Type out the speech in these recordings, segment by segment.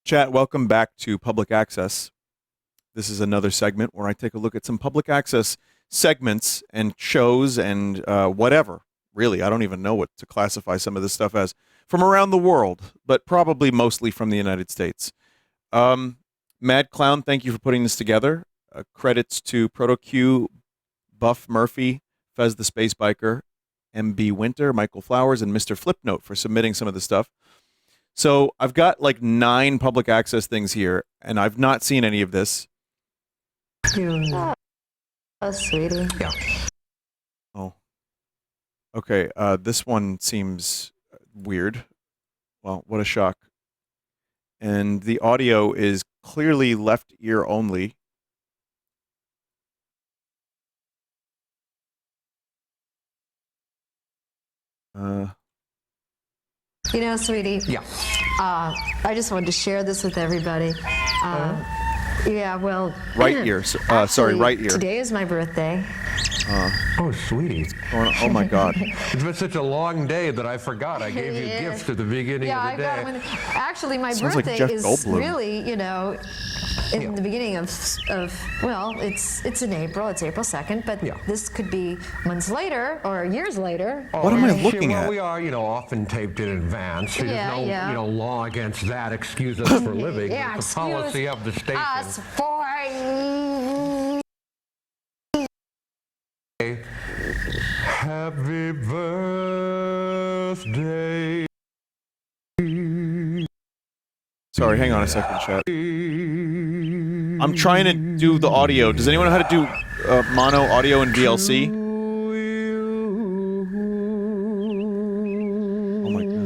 Chat, welcome back to Public Access. This is another segment where I take a look at some public access segments and shows and whatever. Really, I don't even know what to classify some of this stuff as from around the world, but probably mostly from the United States. Mad Clown, thank you for putting this together. Credits to ProtoQ, Buff Murphy, Fez the Space Biker, MB Winter, Michael Flowers, and Mr. Flipnote for submitting some of the stuff. So I've got like 9 public access things here, and I've not seen any of this. Oh, sweetie. Yeah. Oh. Okay, this one seems weird. Well, what a shock. And the audio is clearly left ear only. You know, sweetie. Yeah. I just wanted to share this with everybody. Yeah, well. Right ear. Sorry, right ear. Today is my birthday. Oh, sweetie. Oh my God. It's been such a long day that I forgot I gave you gifts at the beginning of the day. Actually, my Sounds like birthday Jeff is Goldblum. really, you know, in the beginning of well, it's in April. It's April 2nd, but this could be months later or years later. What am I looking well, at? we are, often taped in advance. There's Yeah, no, yeah. law against that. Excuse us for living. Yeah, It's the policy of the station. Us for. Happy birthday. Sorry, hang on a second, chat. I'm trying to do the audio. Does anyone know how to do mono audio in VLC? Oh my God.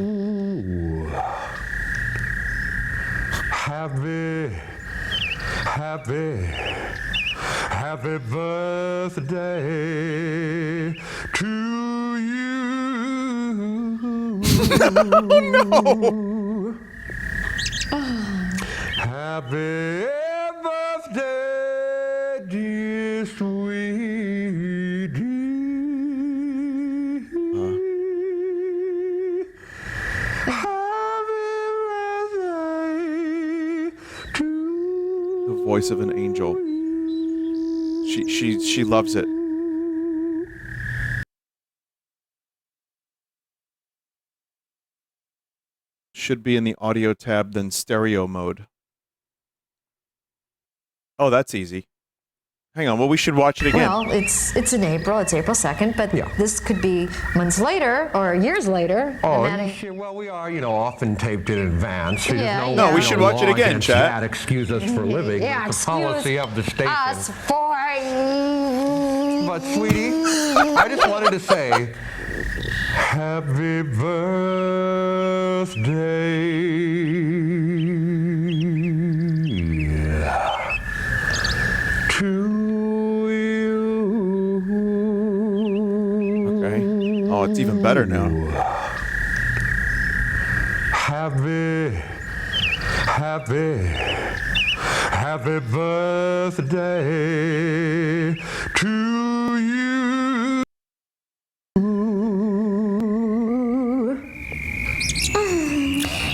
Happy birthday to you. Oh no! Happy birthday, dear sweetie. Happy birthday to The voice of an angel. She loves it. Should be in the audio tab, then stereo mode. Oh, that's easy. Hang on, well, we should watch it again. Well, it's in April. It's April 2nd, but this could be months later or years later. well, we are, often taped in advance. There's No, we should watch it law again, against chat. that. Excuse us for living. Yeah, It's the policy of the station. Us for. But, sweetie, I just wanted to say, happy birthday to you. Okay. Oh, it's even better now. Happy birthday to you.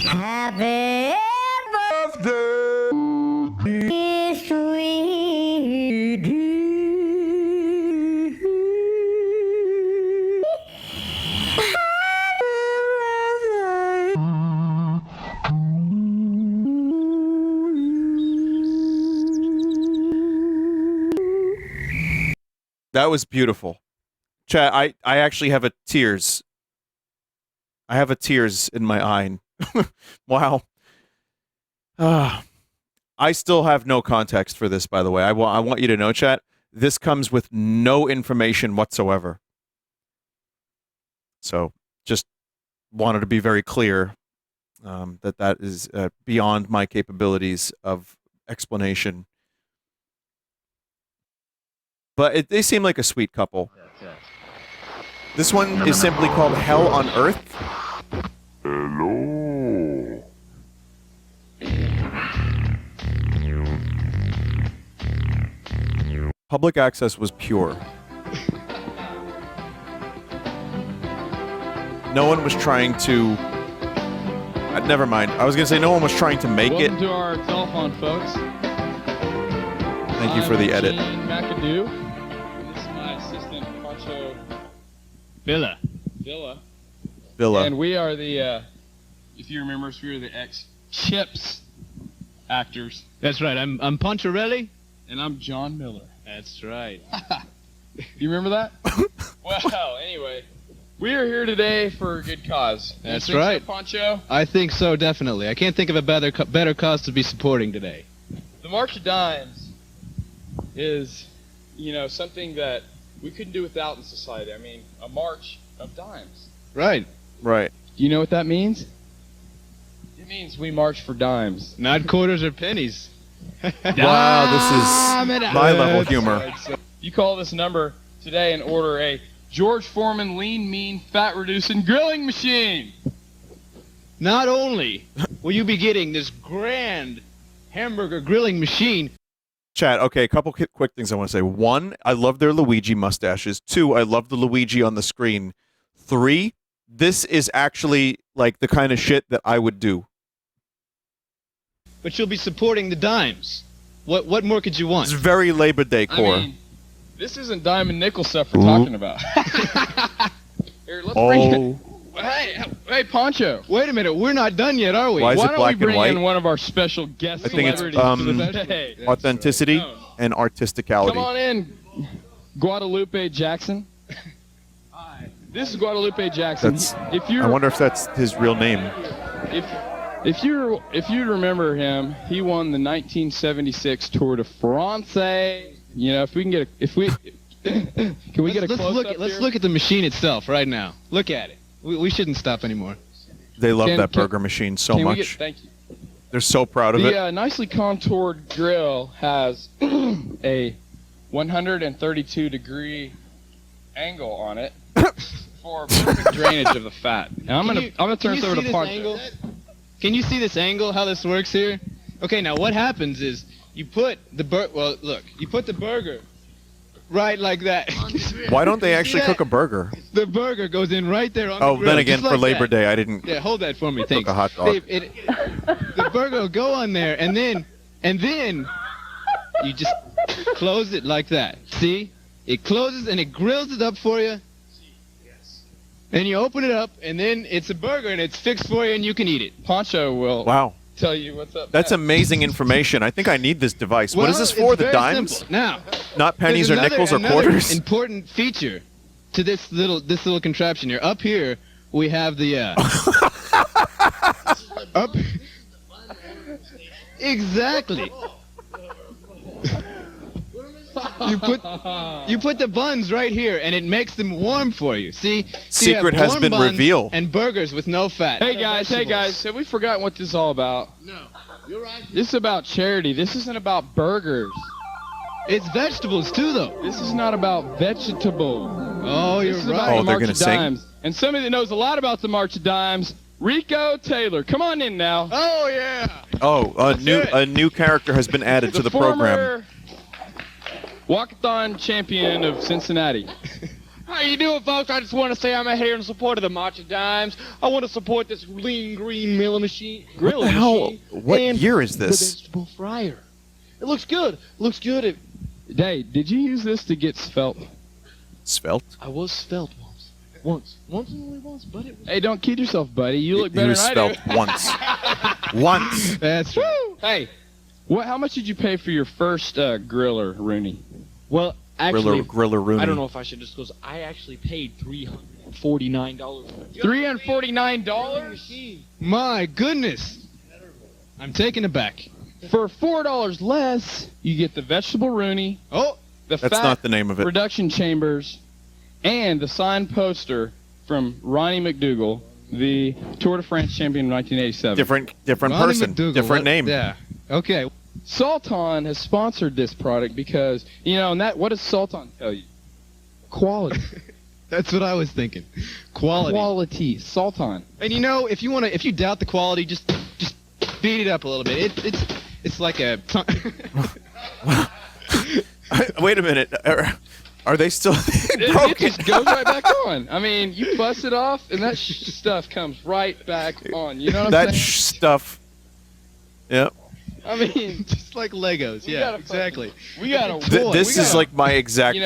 Happy Birthday, birthday, sweetie. That was beautiful. Chat, I actually have a tears. I have a tears in my eye. Wow. I still have no context for this, by the way. I want you to know, chat, this comes with no information whatsoever. So just wanted to be very clear that is beyond my capabilities of explanation. But they seem like a sweet couple. This one is simply called Hell on Earth. Hello. Public access was pure. No one was trying to Never mind. I was going to say no one was trying to make Welcome it. to our telephone, folks. Thank you for the edit. I'm McAdoo. This is my assistant, Pancho Villa. And we are the, if you remember us, we are the ex-Chips actors. That's right. I'm Poncherelli. And I'm John Miller. That's right. You remember that? Well, anyway, we are here today for a good cause. That's You think right. so, Poncho? I think so, definitely. I can't think of a better cause to be supporting today. The March of Dimes is, you know, something that we couldn't do without in society. I mean, a march of dimes. Right. Right. Do you know what that means? It means we march for dimes. Not quarters or pennies. Wow, this is my level humor. You call this number today and order a George Foreman lean, mean, fat-reducing grilling machine. Not only will you be getting this grand hamburger grilling machine. Chat, okay, a couple quick things I want to say. One, I love their Luigi mustaches. Two, I love the Luigi on the screen. Three, this is actually like the kind of shit that I would do. But you'll be supporting the dimes. What more could you want? It's very Labor Day core. I mean, this isn't dime and nickel stuff we're talking about. Here, let's bring it. Hey, Poncho. Wait a minute, we're not done yet, are we? Why is Why it don't black we bring and white? in one of our special guest I think it's celebrities today? authenticity and artisticality. Come on in, Guadalupe Jackson. Hi. This is Guadalupe Jackson. I wonder if that's his real name. If you remember him, he won the 1976 Tour de France. You know, if we can get can we get a close up here? Let's look at the machine itself right now. Look at it. We shouldn't stop anymore. They love that burger machine so much. Thank you. They're so proud of it. The nicely contoured grill has a 132-degree angle on it for perfect drainage of the fat. And I'm gonna turn this over to Poncho. Can you see this angle? How this works here? Okay, now what happens is you put the burger right like that. Why don't they actually cook a burger? The burger goes in right there on the grill. Then again, just for like Labor that. Day, I didn't. Yeah, hold that for me, cook thanks. a hot dog. The burger will go on there, and then you just close it like that. See? It closes and it grills it up for you. And you open it up, and then it's a burger, and it's fixed for you, and you can eat it. Poncho will tell you what's up. That's amazing information. I think I need this device. What is this for? The dimes? Simple. Now, not pennies or nickels or quarters? Important feature to this little contraption here. Up here, we have the up. Exactly. You put the buns right here, and it makes them warm for you. See? Secret has been revealed. And burgers with no fat. Hey guys, have we forgotten what this is all about? No, you're right. This is about charity. This isn't about burgers. It's vegetables too, though. This is not about vegetables. Oh, you're This is right. about the they're March gonna of sing? Dimes. And somebody that knows a lot about the March of Dimes, Rico Taylor. Come on in now. Oh yeah. Oh, a new character has been added to the program. Former walkathon champion of Cincinnati. How you doing, folks? I just want to say I'm here in support of the March of Dimes. I want to support this lean green grilling machine. What the hell? What year is The this? vegetable fryer. It looks good. Looks good. Dave, did you use this to get svelte? Svelte? I was svelte once and only once, but it was. Hey, don't kid yourself, buddy. You look He better was than I do. svelte once. Once. That's right. Hey, how much did you pay for your first griller, Rooney? Well, actually, Griller Rooney. I don't know if I should disclose. I actually paid $349. $349? My goodness. I'm taken aback. For $4 less, you get the vegetable Rooney, Oh, the That's fat not the name of it. reduction chambers, and the signed poster from Ronnie McDougal, the Tour de France champion in 1987. Different Ronnie person. McDougal, Different name. Yeah. Okay. Sultan has sponsored this product because, and what does Sultan tell you? Quality. That's what I was thinking. Quality. Quality. Sultan. And if you doubt the quality, just beat it up a little bit. It's like a. Wait a minute. Are they still It just goes right back on. I mean, you bust it off, and that stuff comes right back on. You know what I'm that saying? stuff? Yeah. I mean, Just like Legos. Yeah, exactly. we got to. This is like my exact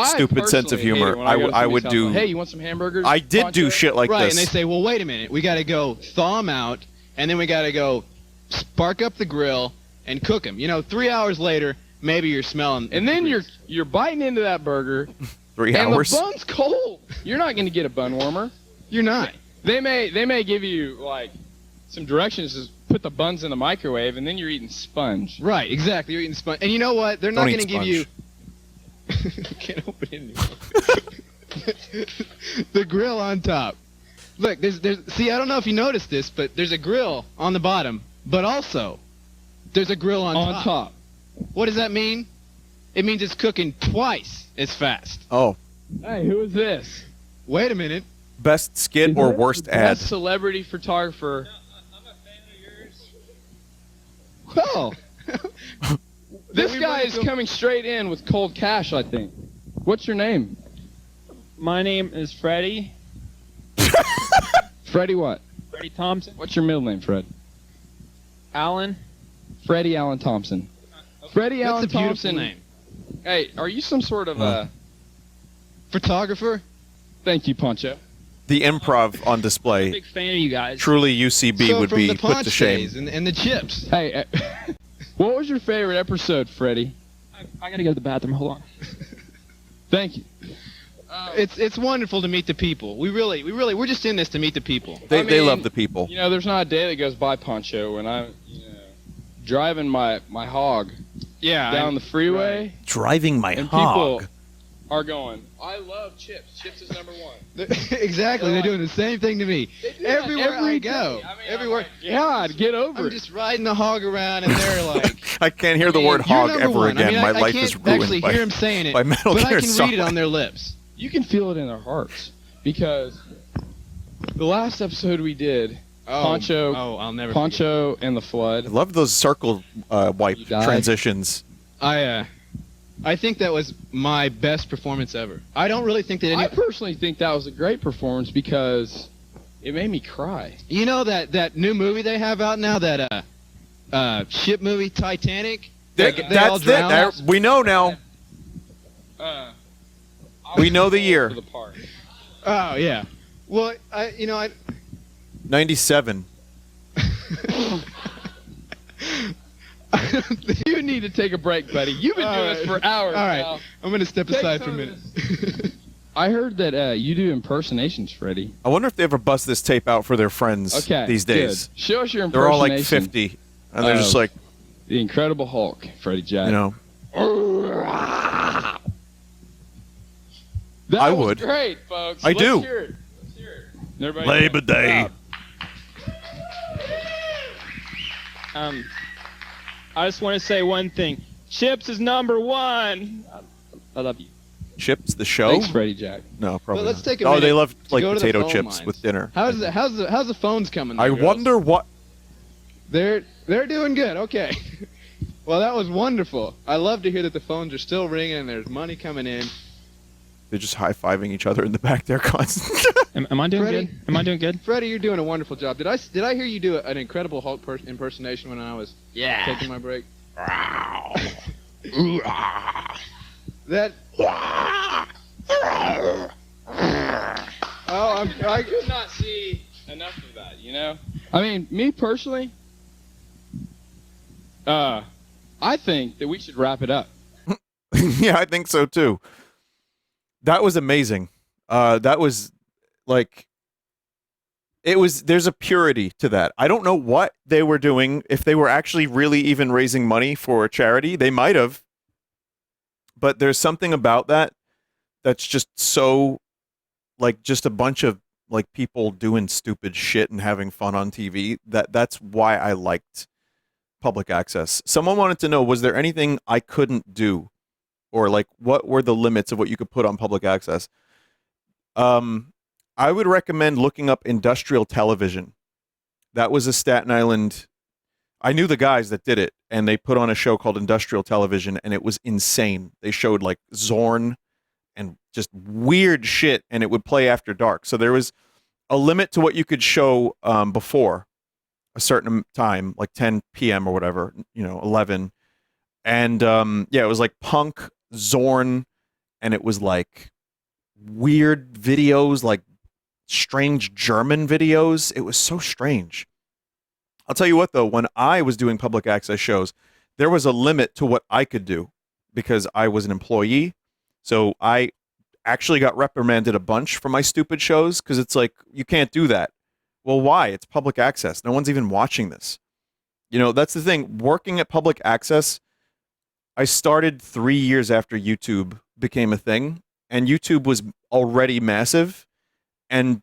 stupid sense of humor. I would do. Hey, you want some hamburgers? I did do Poncho? shit like Right, this. and they say, well, wait a minute. We got to go thaw them out, and then we got to go spark up the grill and cook them. 3 hours later, maybe you're smelling. And then you're biting into that burger. 3 and hours. the bun's cold. You're not going to get a bun warmer. You're not. They may give you like some directions to put the buns in the microwave, and then you're eating sponge. Right, exactly. You're eating sponge. And you know what? They're not Don't going to eat give you... Can't open it anymore. The grill on top. Look, there's. See, I don't know if you noticed this, but there's a grill on the bottom, but also there's a grill on top. What does that mean? It means it's cooking twice as fast. Oh, Hey, who is this? Wait a minute. best skit or worst ad? Best celebrity photographer. Well, This guy is coming straight in with cold cash, I think. What's your name? My name is Freddie. Freddie what? Freddie Thompson. What's your middle name, Fred? Alan. Freddie Allen Thompson. Freddie Allen that's a beautiful Thompson. name. Hey, are you some sort of Photographer? Thank you, Poncho. The improv on display. Big fan of you guys. Truly, UCB So would from be the put Ponch to shame. days and the chips. Hey, what was your favorite episode, Freddie? I gotta go to the bathroom. Hold on. Thank you. It's wonderful to meet the people. We're just in this to meet the people. They I mean, love the people. You know, there's not a day that goes by, Poncho, when I'm driving my hog Yeah. down the freeway, Driving my and hog. people are going, I love chips. Chips is number one. Exactly. They're doing the same thing to me. They do that Everywhere every I go. day. I mean, Everywhere. I'm like, God, get over I'm it. just riding the hog around, and they're like, I can't hear the I mean, word you're hog number ever one. again. I mean, My I life can't is ruined actually by, hear them saying it, by Metal but I Gear can read Solid. it on their lips. You can feel it in their hearts. Because the last episode we did, Poncho, I'll never Poncho and the Flood. I love those circle wipe You died. transitions. I think that was my best performance ever. I don't really think that any... I personally think that was a great performance because it made me cry. You know that new movie they have out now, that ship movie, Titanic? They all That's it. drown? We know now. We know the year. For the part. Oh, yeah. Well, I 97. You need to take a break, buddy. You've been doing this for hours All right. now. I'm going to step Take aside for a some minute. of I heard that you do impersonations, Freddie. I wonder if they ever bust this tape out for their friends Okay, these days. Good. Show us your impersonation. They're all like 50, and they're just like, The Incredible Hulk, Freddie Jack. you know. That I was would. great, folks. I do. Let's hear it. Let's hear it. Everybody Labor go. Day. Loud. I just want to say one thing. Chips is number one. I love you. Chips, the show? Thanks, Freddie Jack. No, probably Well, let's not. take a Oh, minute they love to like go to the potato phone chips lines. with dinner. How's the phones coming there, I girls? wonder what. They're doing good. Okay. Well, that was wonderful. I love to hear that the phones are still ringing and there's money coming in. They're just high-fiving each other in the back there constantly. Am I doing Freddie? good? Am I doing good? Freddie, you're doing a wonderful job. Did I hear you do an Incredible Hulk impersonation when I was taking my break? That. I could not see enough of that, you know? I mean, me personally, I think that we should wrap it up. Yeah, I think so too. That was amazing. That was like, there's a purity to that. I don't know what they were doing, if they were actually really even raising money for a charity. They might have. But there's something about that that's just so, like, just a bunch of like people doing stupid shit and having fun on TV. That's why I liked public access. Someone wanted to know, was there anything I couldn't do? Or like, what were the limits of what you could put on public access? I would recommend looking up industrial television. That was a Staten Island. I knew the guys that did it, and they put on a show called Industrial Television, and it was insane. They showed like Zorn just weird shit, and it would play after dark. So there was a limit to what you could show before a certain time, like 10 p.m. or whatever, 11. And yeah, it was like punk, Zorn, and it was like weird videos, like strange German videos. It was so strange. I'll tell you what, though, when I was doing public access shows, there was a limit to what I could do because I was an employee. So I actually got reprimanded a bunch for my stupid shows because it's like, you can't do that. Well, why? It's public access. No one's even watching this. That's the thing. Working at public access, I started 3 years after YouTube became a thing, and YouTube was already massive, and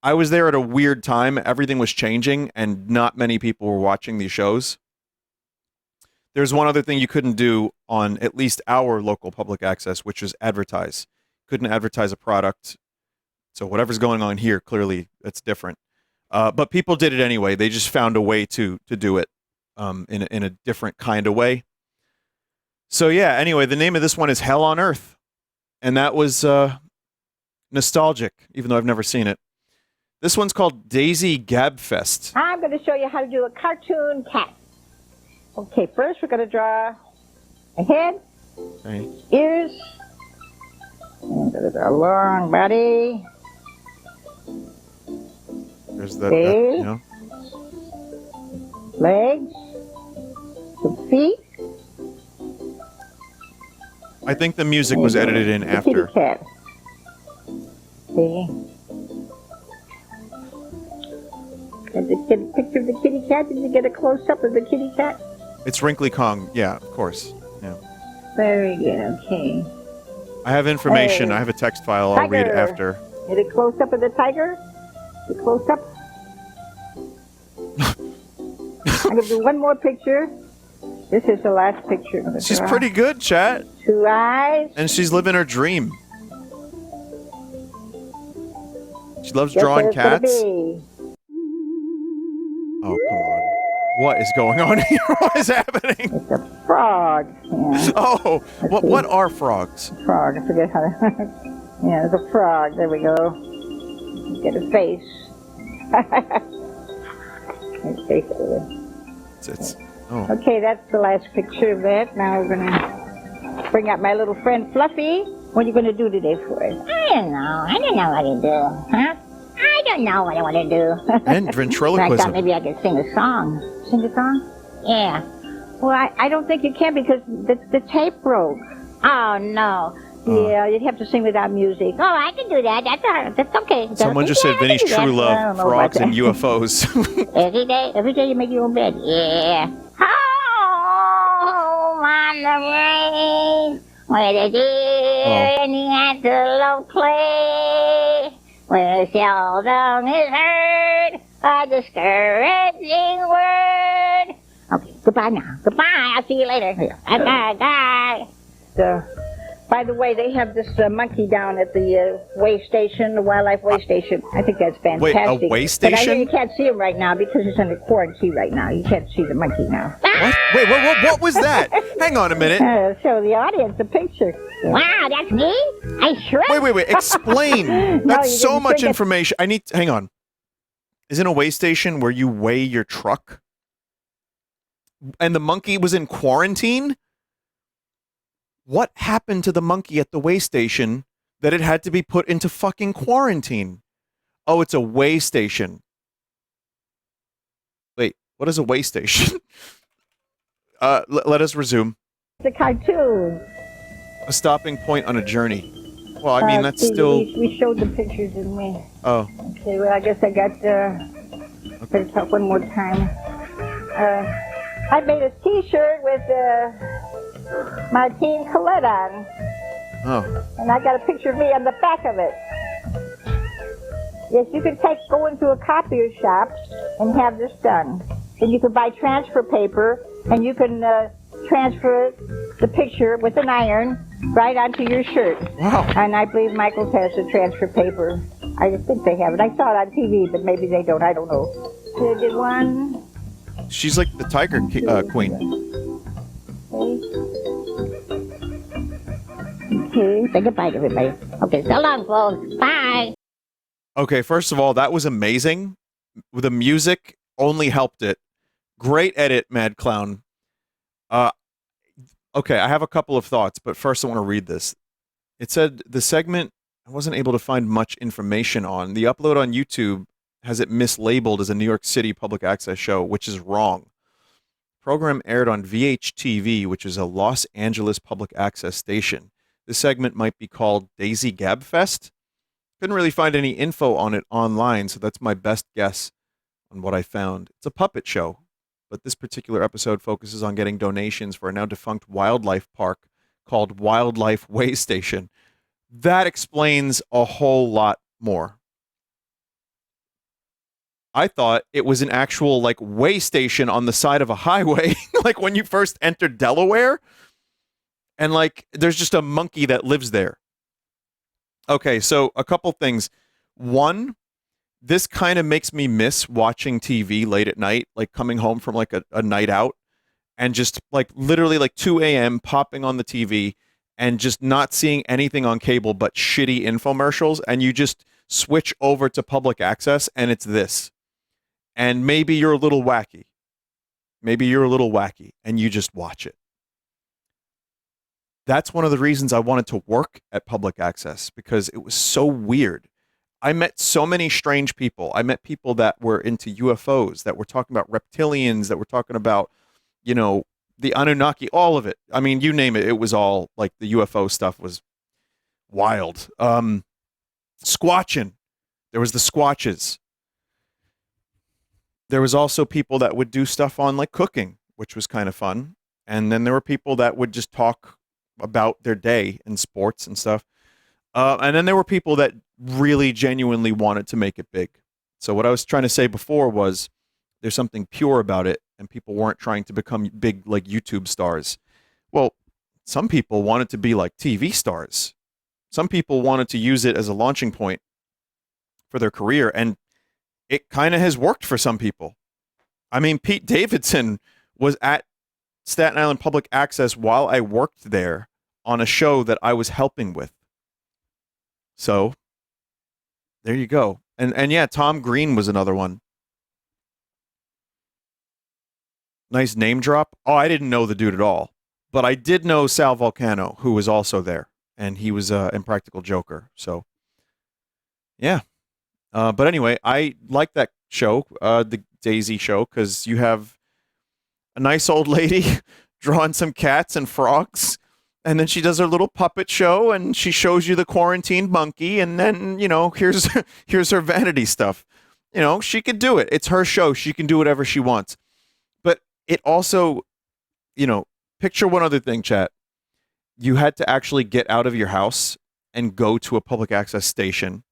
I was there at a weird time. Everything was changing, and not many people were watching these shows. There's one other thing you couldn't do on at least our local public access, which is advertise. Couldn't advertise a product. So whatever's going on here, clearly it's different. But people did it anyway. They just found a way to do it in a different kind of way. So yeah, anyway, the name of this one is Hell on Earth. And that was nostalgic, even though I've never seen it. This one's called Daisy Gabfest. I'm going to show you how to do a cartoon cat. Okay, first we're going to draw a head, Okay. ears, and a long body. There's the Okay. Legs, some feet. I think the music was edited in the after. Kitty cat. Okay. Did you get a picture of the kitty cat? Did you get a close-up of the kitty cat? It's Wrinkly Kong. Yeah, of course. Yeah. Very good, okay. I have information. Hey. I have a text file. I'll read Tiger. after. Get a close-up of the tiger? The close-up? I'm going to do one more picture. This is the last picture. I'm gonna She's draw. pretty good, chat. 2 eyes. And she's living her dream. She loves Guess drawing what it's gonna cats. be? Oh, come on. What is going on here? What is happening? It's a frog. Yeah, Oh, what are frogs? frog. I forget how to... yeah, it's a frog. There we go. Get a face. His face over there. Oh. Okay, that's the last picture of that. Now we're going to bring out my little friend Fluffy. What are you going to do today for us? I don't know what to do, huh? I don't know what I want to do. And I ventriloquism. thought maybe I could sing a song. Sing a song? Yeah. Well, I don't think you can because the tape broke. Oh, no. Yeah, you'd have to sing without music. Oh, I can do that. That's all right. That's okay. That's Someone okay. just Yeah, said I can Vinny's do that. true I love, don't know frogs about and UFOs. Every day you make your own bed. Home on the range, where the deer and the antelope play, where seldom is heard a discouraging word. Okay, goodbye now. Goodbye. I'll see you later. Bye, bye. By the way, they have this monkey down at the way station, the wildlife way station. I think that's fantastic. Wait, a way But I station? know you can't see him right now because he's under quarantine right now. You can't see the monkey now. What? Wait, what was that? Hang on a minute. Show the audience a picture. Wow, that's me? I shrunk. Wait. Explain. No, That's you so didn't much shrink it. information. Hang on. Isn't a way station where you weigh your truck? And the monkey was in quarantine? What happened to the monkey at the way station that it had to be put into fucking quarantine? Oh, it's a way station. Wait, what is a way station? Let us resume. It's a cartoon. A stopping point on a journey. Well, I mean, that's see, still... We showed the pictures, didn't we? Oh. Okay, well, I guess I got... Better talk one more time. I made a T-shirt with Martine Collette on. Oh. And I got a picture of me on the back of it. Yes, you can go into a copier shop and have this done. And you can buy transfer paper, and you can transfer the picture with an iron right onto your shirt. Wow. And I believe Michael's has the transfer paper. I think they have it. I saw it on TV, but maybe they don't. I don't know. So I did one. She's like the tiger queen. Okay. Say goodbye to everybody. Okay, so long, folks. Bye. Okay, first of all, that was amazing. The music only helped it. Great edit, Mad Clown. Okay, I have a couple of thoughts, but first I want to read this. It said the segment I wasn't able to find much information on. The upload on YouTube has it mislabeled as a New York City public access show, which is wrong. Program aired on VHTV, which is a Los Angeles public access station. This segment might be called Daisy Gabfest. Couldn't really find any info on it online, so that's my best guess on what I found. It's a puppet show, but this particular episode focuses on getting donations for a now defunct wildlife park called Wildlife Way Station. That explains a whole lot more. I thought it was an actual like way station on the side of a highway, like when you first entered Delaware, and like there's just a monkey that lives there. Okay, so a couple things. One, this kind of makes me miss watching TV late at night, like coming home from like a night out and just like literally like 2 a.m. popping on the TV and just not seeing anything on cable but shitty infomercials. And you just switch over to public access and it's this. And maybe you're a little wacky. Maybe you're a little wacky and you just watch it. That's one of the reasons I wanted to work at public access, because it was so weird. I met so many strange people. I met people that were into UFOs, that were talking about reptilians, that were talking about, you know, the Anunnaki, all of it. I mean, you name it. It was all like the UFO stuff was wild. Squatching. There was the Squatches. There was also people that would do stuff on like cooking, which was kind of fun. And then there were people that would just talk about their day and sports and stuff. And then there were people that really genuinely wanted to make it big. So what I was trying to say before was there's something pure about it, and people weren't trying to become big like YouTube stars. Well, some people wanted to be like TV stars. Some people wanted to use it as a launching point for their career, and it kind of has worked for some people. I mean, Pete Davidson was at Staten Island Public Access while I worked there on a show that I was helping with. So there you go. And yeah, Tom Green was another one. Nice name drop. Oh, I didn't know the dude at all, but I did know Sal Volcano, who was also there, and he was Impractical Joker. So yeah. But anyway, I like that show, the Daisy show, because you have a nice old lady drawing some cats and frogs, and then she does her little puppet show, and she shows you the quarantined monkey, and then, you know, here's her vanity stuff. You know, she could do it. It's her show. She can do whatever she wants. But it also, you know, picture one other thing, chat. You had to actually get out of your house and go to a public access station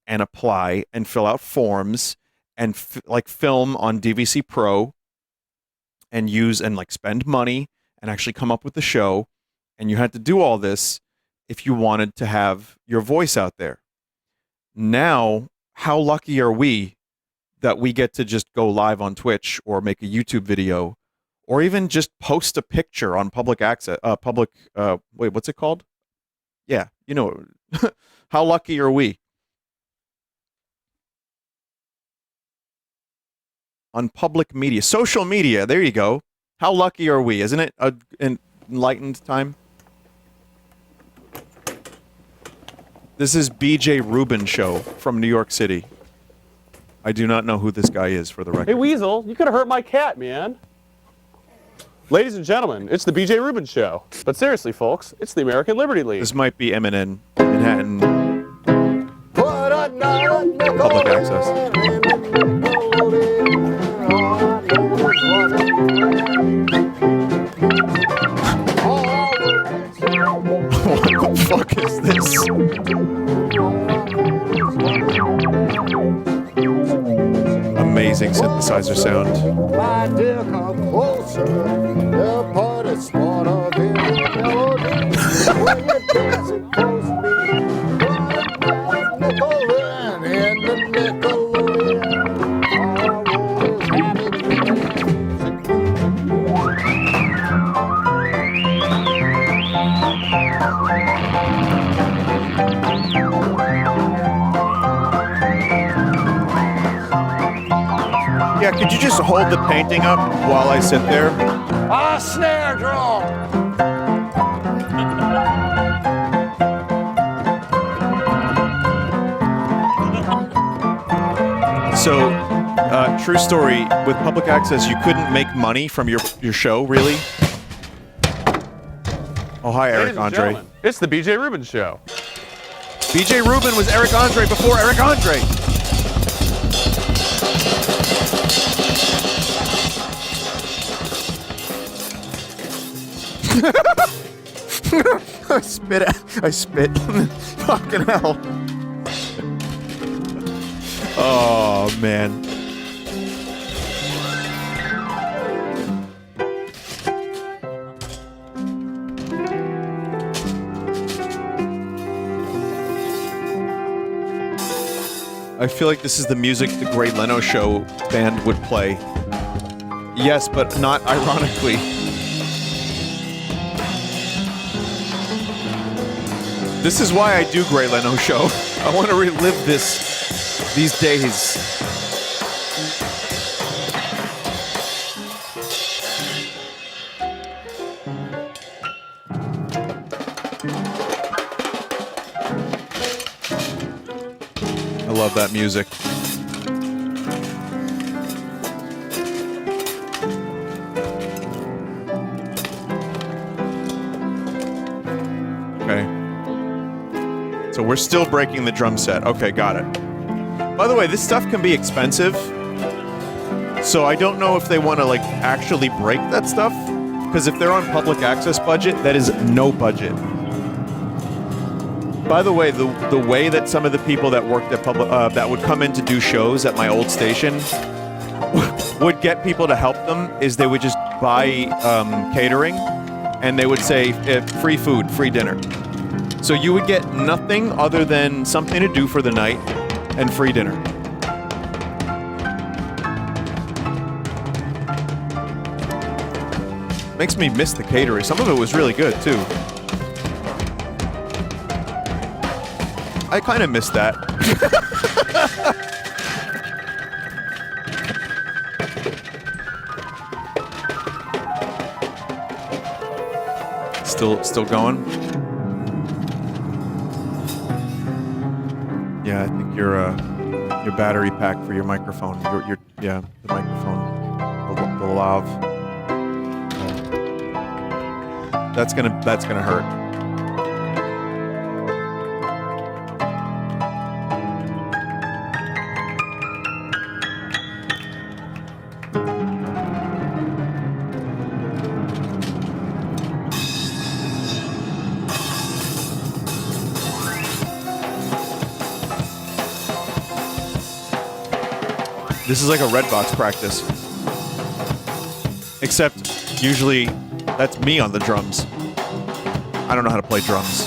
and apply and fill out forms and like film on DVC Pro and use and like spend money and actually come up with the show. And you had to do all this if you wanted to have your voice out there. Now, how lucky are we that we get to just go live on Twitch or make a YouTube video or even just post a picture on public access, wait, what's it called? Yeah, you know, how lucky are we? On public media, social media, there you go. How lucky are we? Isn't it an enlightened time? This is BJ Rubin show from New York City. I do not know who this guy is, for the record. Hey, Weasel, you could have hurt my cat, man. Ladies and gentlemen, it's the BJ Rubin show. But seriously, folks, it's the American Liberty League. This might be MNN, Manhattan Public Access. What the fuck is this? Amazing synthesizer sound. My dear, come closer. The party's smarter than melody. When you're dancing close to me, Nickelodeon in the Nickelodeon. Always happy. Yeah, could you just hold the painting up while I sit there? Ah, snare drum! So, true story, with public access, you couldn't make money from your show, really? Oh, hi, Eric Ladies and Andre. gentlemen, it's the BJ Rubin Show. BJ Rubin was Eric Andre before Eric Andre. I spit. Fucking hell. Oh, man. I feel like this is the music the Great Leno Show band would play. Yes, but not ironically. This is why I do Great Leno Show. I want to relive these days. I love that music. Okay. So we're still breaking the drum set. Okay, got it. By the way, this stuff can be expensive. So I don't know if they want to like actually break that stuff. Because if they're on public access budget, that is no budget. By the way, the way that some of the people that worked at public that would come in to do shows at my old station would get people to help them is they would just buy catering, and they would say free food, free dinner. So you would get nothing other than something to do for the night and free dinner. Makes me miss the catering. Some of it was really good too. I kind of miss that. Still going? Yeah, I think your battery pack for your microphone. The microphone, the lav. That's gonna hurt. This is like a red box practice. Except, usually, that's me on the drums. I don't know how to play drums.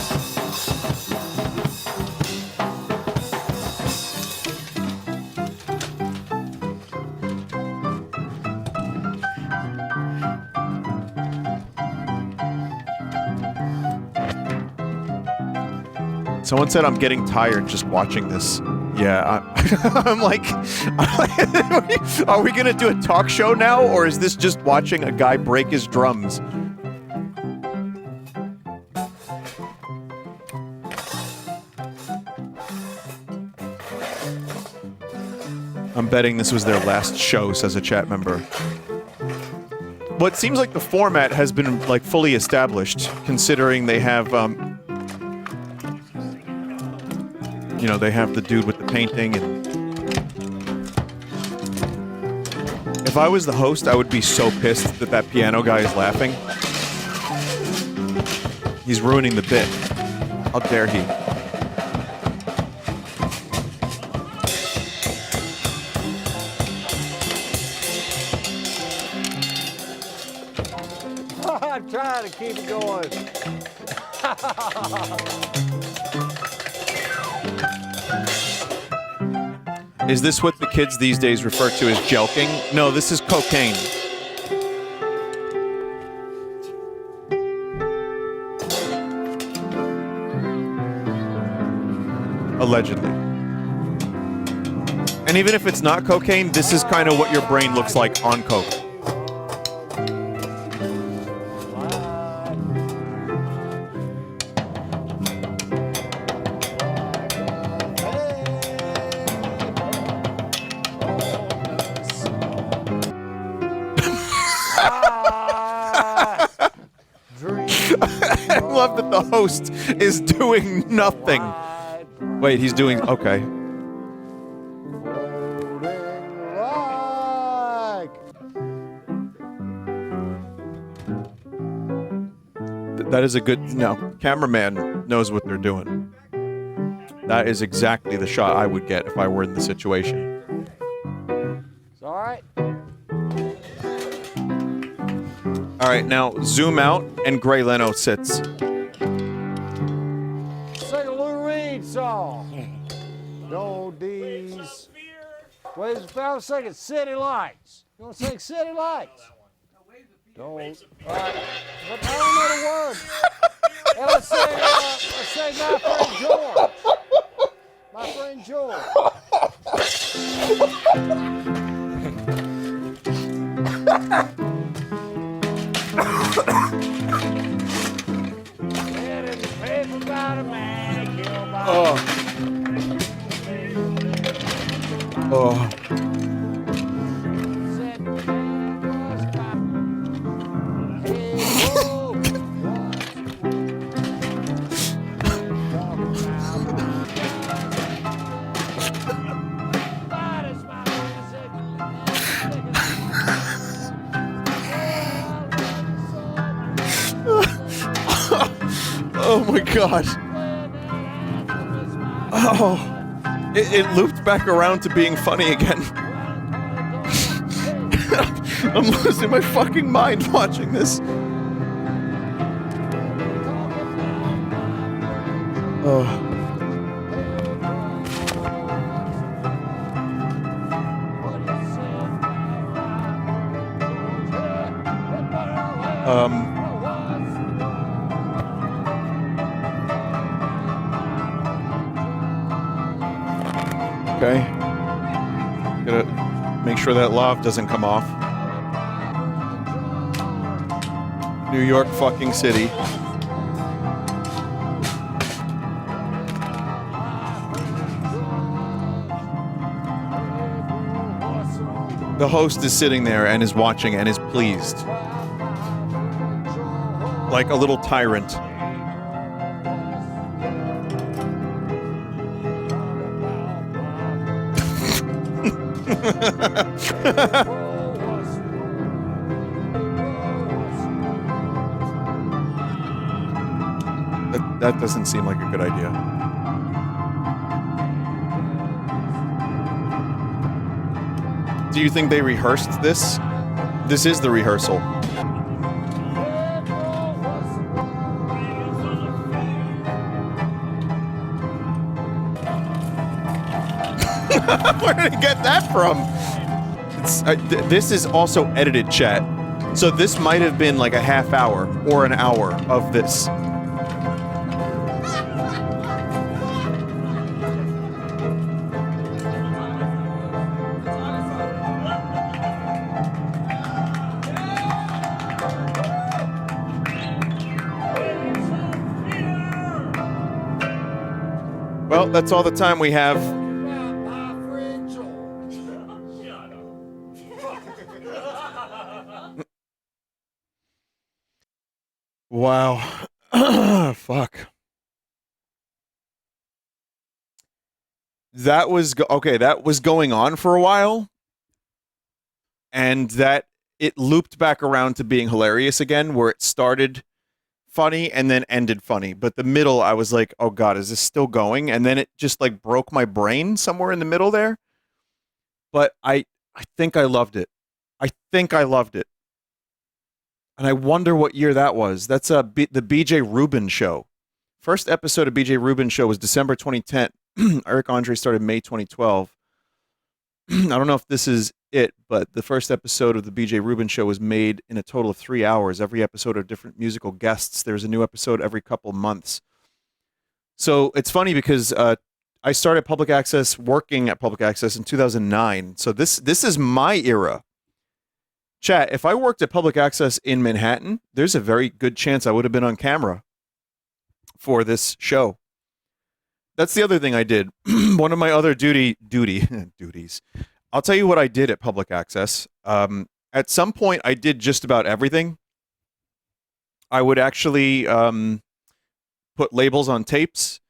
Someone said I'm getting tired just watching this. Yeah, I'm like, are we gonna do a talk show now, or is this just watching a guy break his drums? I'm betting this was their last show, says a chat member. Well, it seems like the format has been like fully established, considering they have you know, they have the dude with the painting, and if I was the host, I would be so pissed that that piano guy is laughing. He's ruining the bit. How dare he? I'm trying to keep it going. Is this what the kids these days refer to as jelking? No, this is cocaine. Allegedly. And even if it's not cocaine, this is kind of what your brain looks like on coke. I love that the host is doing nothing. Wait, he's doing okay. That is a good, cameraman knows what they're doing. That is exactly the shot I would get if I were in the situation. It's all right. All right, now zoom out and Gray Leno sits. Sing a Lou Reed song. No D's. Wait, I was singing City Lights. You want to sing City Lights? Don't. All right. But I don't know the words. And let's sing My Friend George. My Friend George. Read in the paper about a man killed by Oh my god. Oh. It looped back around to being funny again. I'm losing my fucking mind watching this. Oh. Okay. Gotta make sure that lav doesn't come off. New York fucking City. The host is sitting there and is watching and is pleased. Like a little tyrant. That doesn't seem like a good idea. Do you think they rehearsed this? This is the rehearsal. Where did he get that from? This is also edited, chat. So this might have been like a half hour or an hour of this. Well, that's all the time we have. Wow. Fuck. That was okay, that was going on for a while. And that it looped back around to being hilarious again, where it started funny and then ended funny. But the middle, I was like, oh god, is this still going? And then it just like broke my brain somewhere in the middle there. But I think I loved it. I think I loved it. And I wonder what year that was. That's the BJ Rubin show. First episode of BJ Rubin show was December 2010. Eric Andre started May 2012. I don't know if this is it, but the first episode of the BJ Rubin show was made in a total of 3 hours. Every episode of different musical guests. There's a new episode every couple months. So it's funny because I I started public access, working at public access in 2009. So this is my era. Chat, if I worked at public access in Manhattan, there's a very good chance I would have been on camera for this show. That's the other thing I did. One of my other duties. I'll tell you what I did at public access. At some point, I did just about everything. I would actually put labels on tapes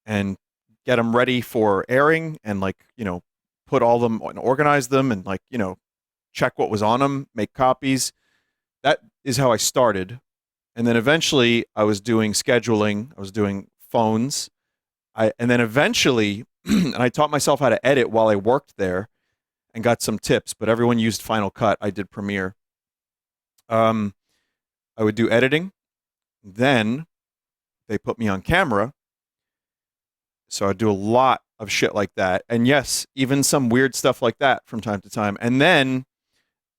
and get them ready for airing, and put all them and organize them, and check what was on them, make copies. That is how I started. And then eventually I was doing scheduling. I was doing phones. And then eventually, and I taught myself how to edit while I worked there and got some tips, but everyone used Final Cut. I did Premiere. I would do editing. Then they put me on camera. So I'd do a lot of shit like that. And yes, even some weird stuff like that from time to time. And then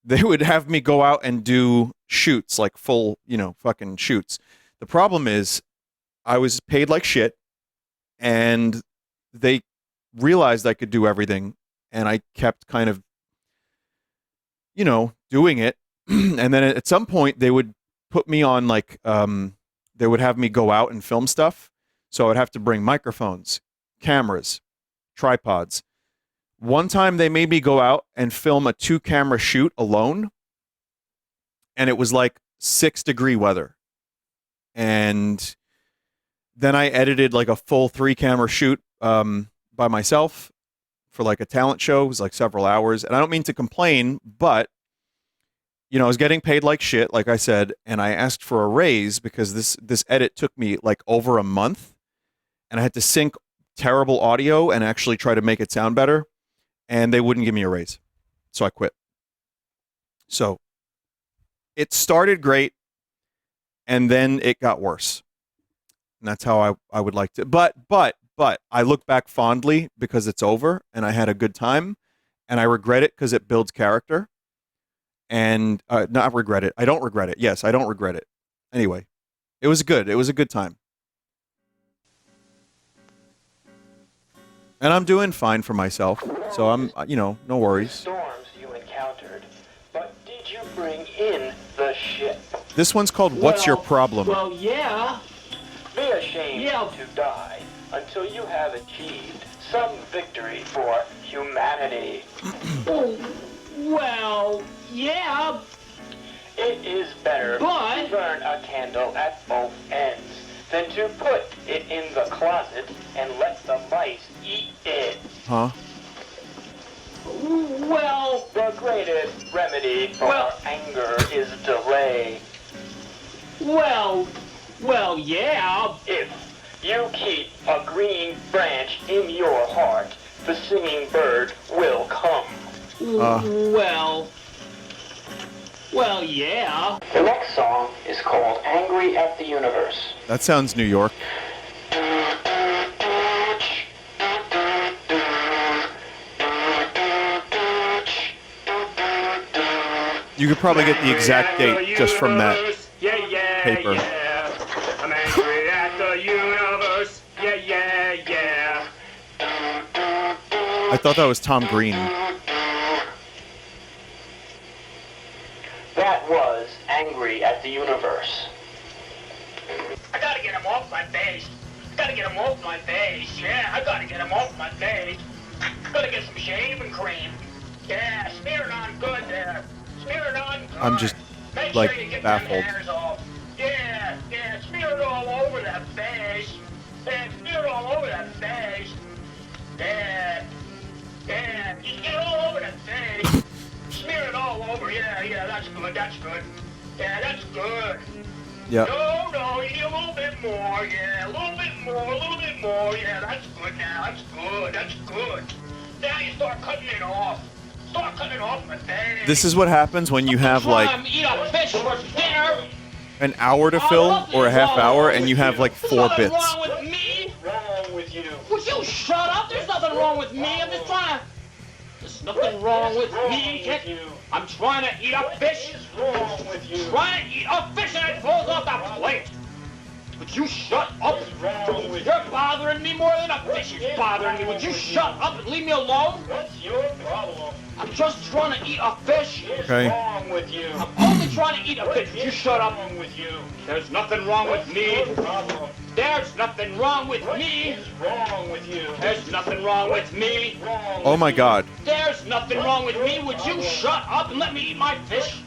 they would have me go out and do shoots, like full, fucking shoots. The problem is I was paid like shit, and they realized I could do everything, and I kept kind of, doing it. And then at some point they would put me on they would have me go out and film stuff. So I would have to bring microphones, cameras, tripods. One time they made me go out and film a 2-camera shoot alone, and it was like 6-degree weather. And then I edited like a full 3-camera shoot by myself for like a talent show. It was like several hours. And I don't mean to complain, but I was getting paid like shit, like I said, and I asked for a raise because this edit took me like over a month, and I had to sync terrible audio and actually try to make it sound better. And they wouldn't give me a raise. So I quit. So it started great, and then it got worse. And that's how I would like to. But I look back fondly because it's over, and I had a good time, and I regret it because it builds character. And not regret it. I don't regret it. Yes, I don't regret it. Anyway, it was good. It was a good time. And I'm doing fine for myself, so I'm, no worries. Storms you encountered, but did you bring in the ship? This one's called What's Your Problem? Well, yeah. Be ashamed to die until you have achieved some victory for humanity. Well, yeah. It is better to burn a candle at both ends than to put it in the closet and let the mice eat it. Huh? Well, the greatest remedy for anger is delay. Well, yeah. If you keep a green branch in your heart, the singing bird will come. Well, yeah. The next song is called Angry at the Universe. That sounds New York. You could probably get the exact date just from that paper. I'm angry at the universe. Yeah. I thought that was Tom Green. That was Angry at the Universe. I gotta get him off my face. Yeah, I gotta get him off my face. Gotta get some shaving cream. Yeah, smear it on good there. Smear it on good. I'm just, Make like, sure you get baffled. them hairs off. Yeah, smear it all over that face. Yeah, smear it all over that face. Yeah, just get it all over that face. Smear it all over. Yeah, that's good. Yeah, that's good. Yeah. No, you need a little bit more. Yeah, a little bit more. Yeah, that's good now. That's good. Now you start cutting it off. My face. This is what happens when you have like Eat a fish for dinner. an hour to film or a half hour and you have like 4 bits. What's wrong with me? Wrong with you. Would you shut up? There's nothing wrong with me. I'm just trying to... There's nothing wrong with me. I'm trying to eat a fish. What's wrong with you? Trying to eat a fish and it falls off the plate. Would Would you shut up? You're bothering me more than a fish is bothering me. Would you shut up and leave me alone? What's your problem? I'm just trying to eat a fish. Okay. What's wrong with you? I'm only trying to eat a fish. Would you shut up? What's wrong with you? There's nothing wrong with me. There's nothing wrong with me. What's wrong with you? There's nothing wrong with me. Oh my God. There's nothing wrong with me. Would you shut up and let me eat my fish?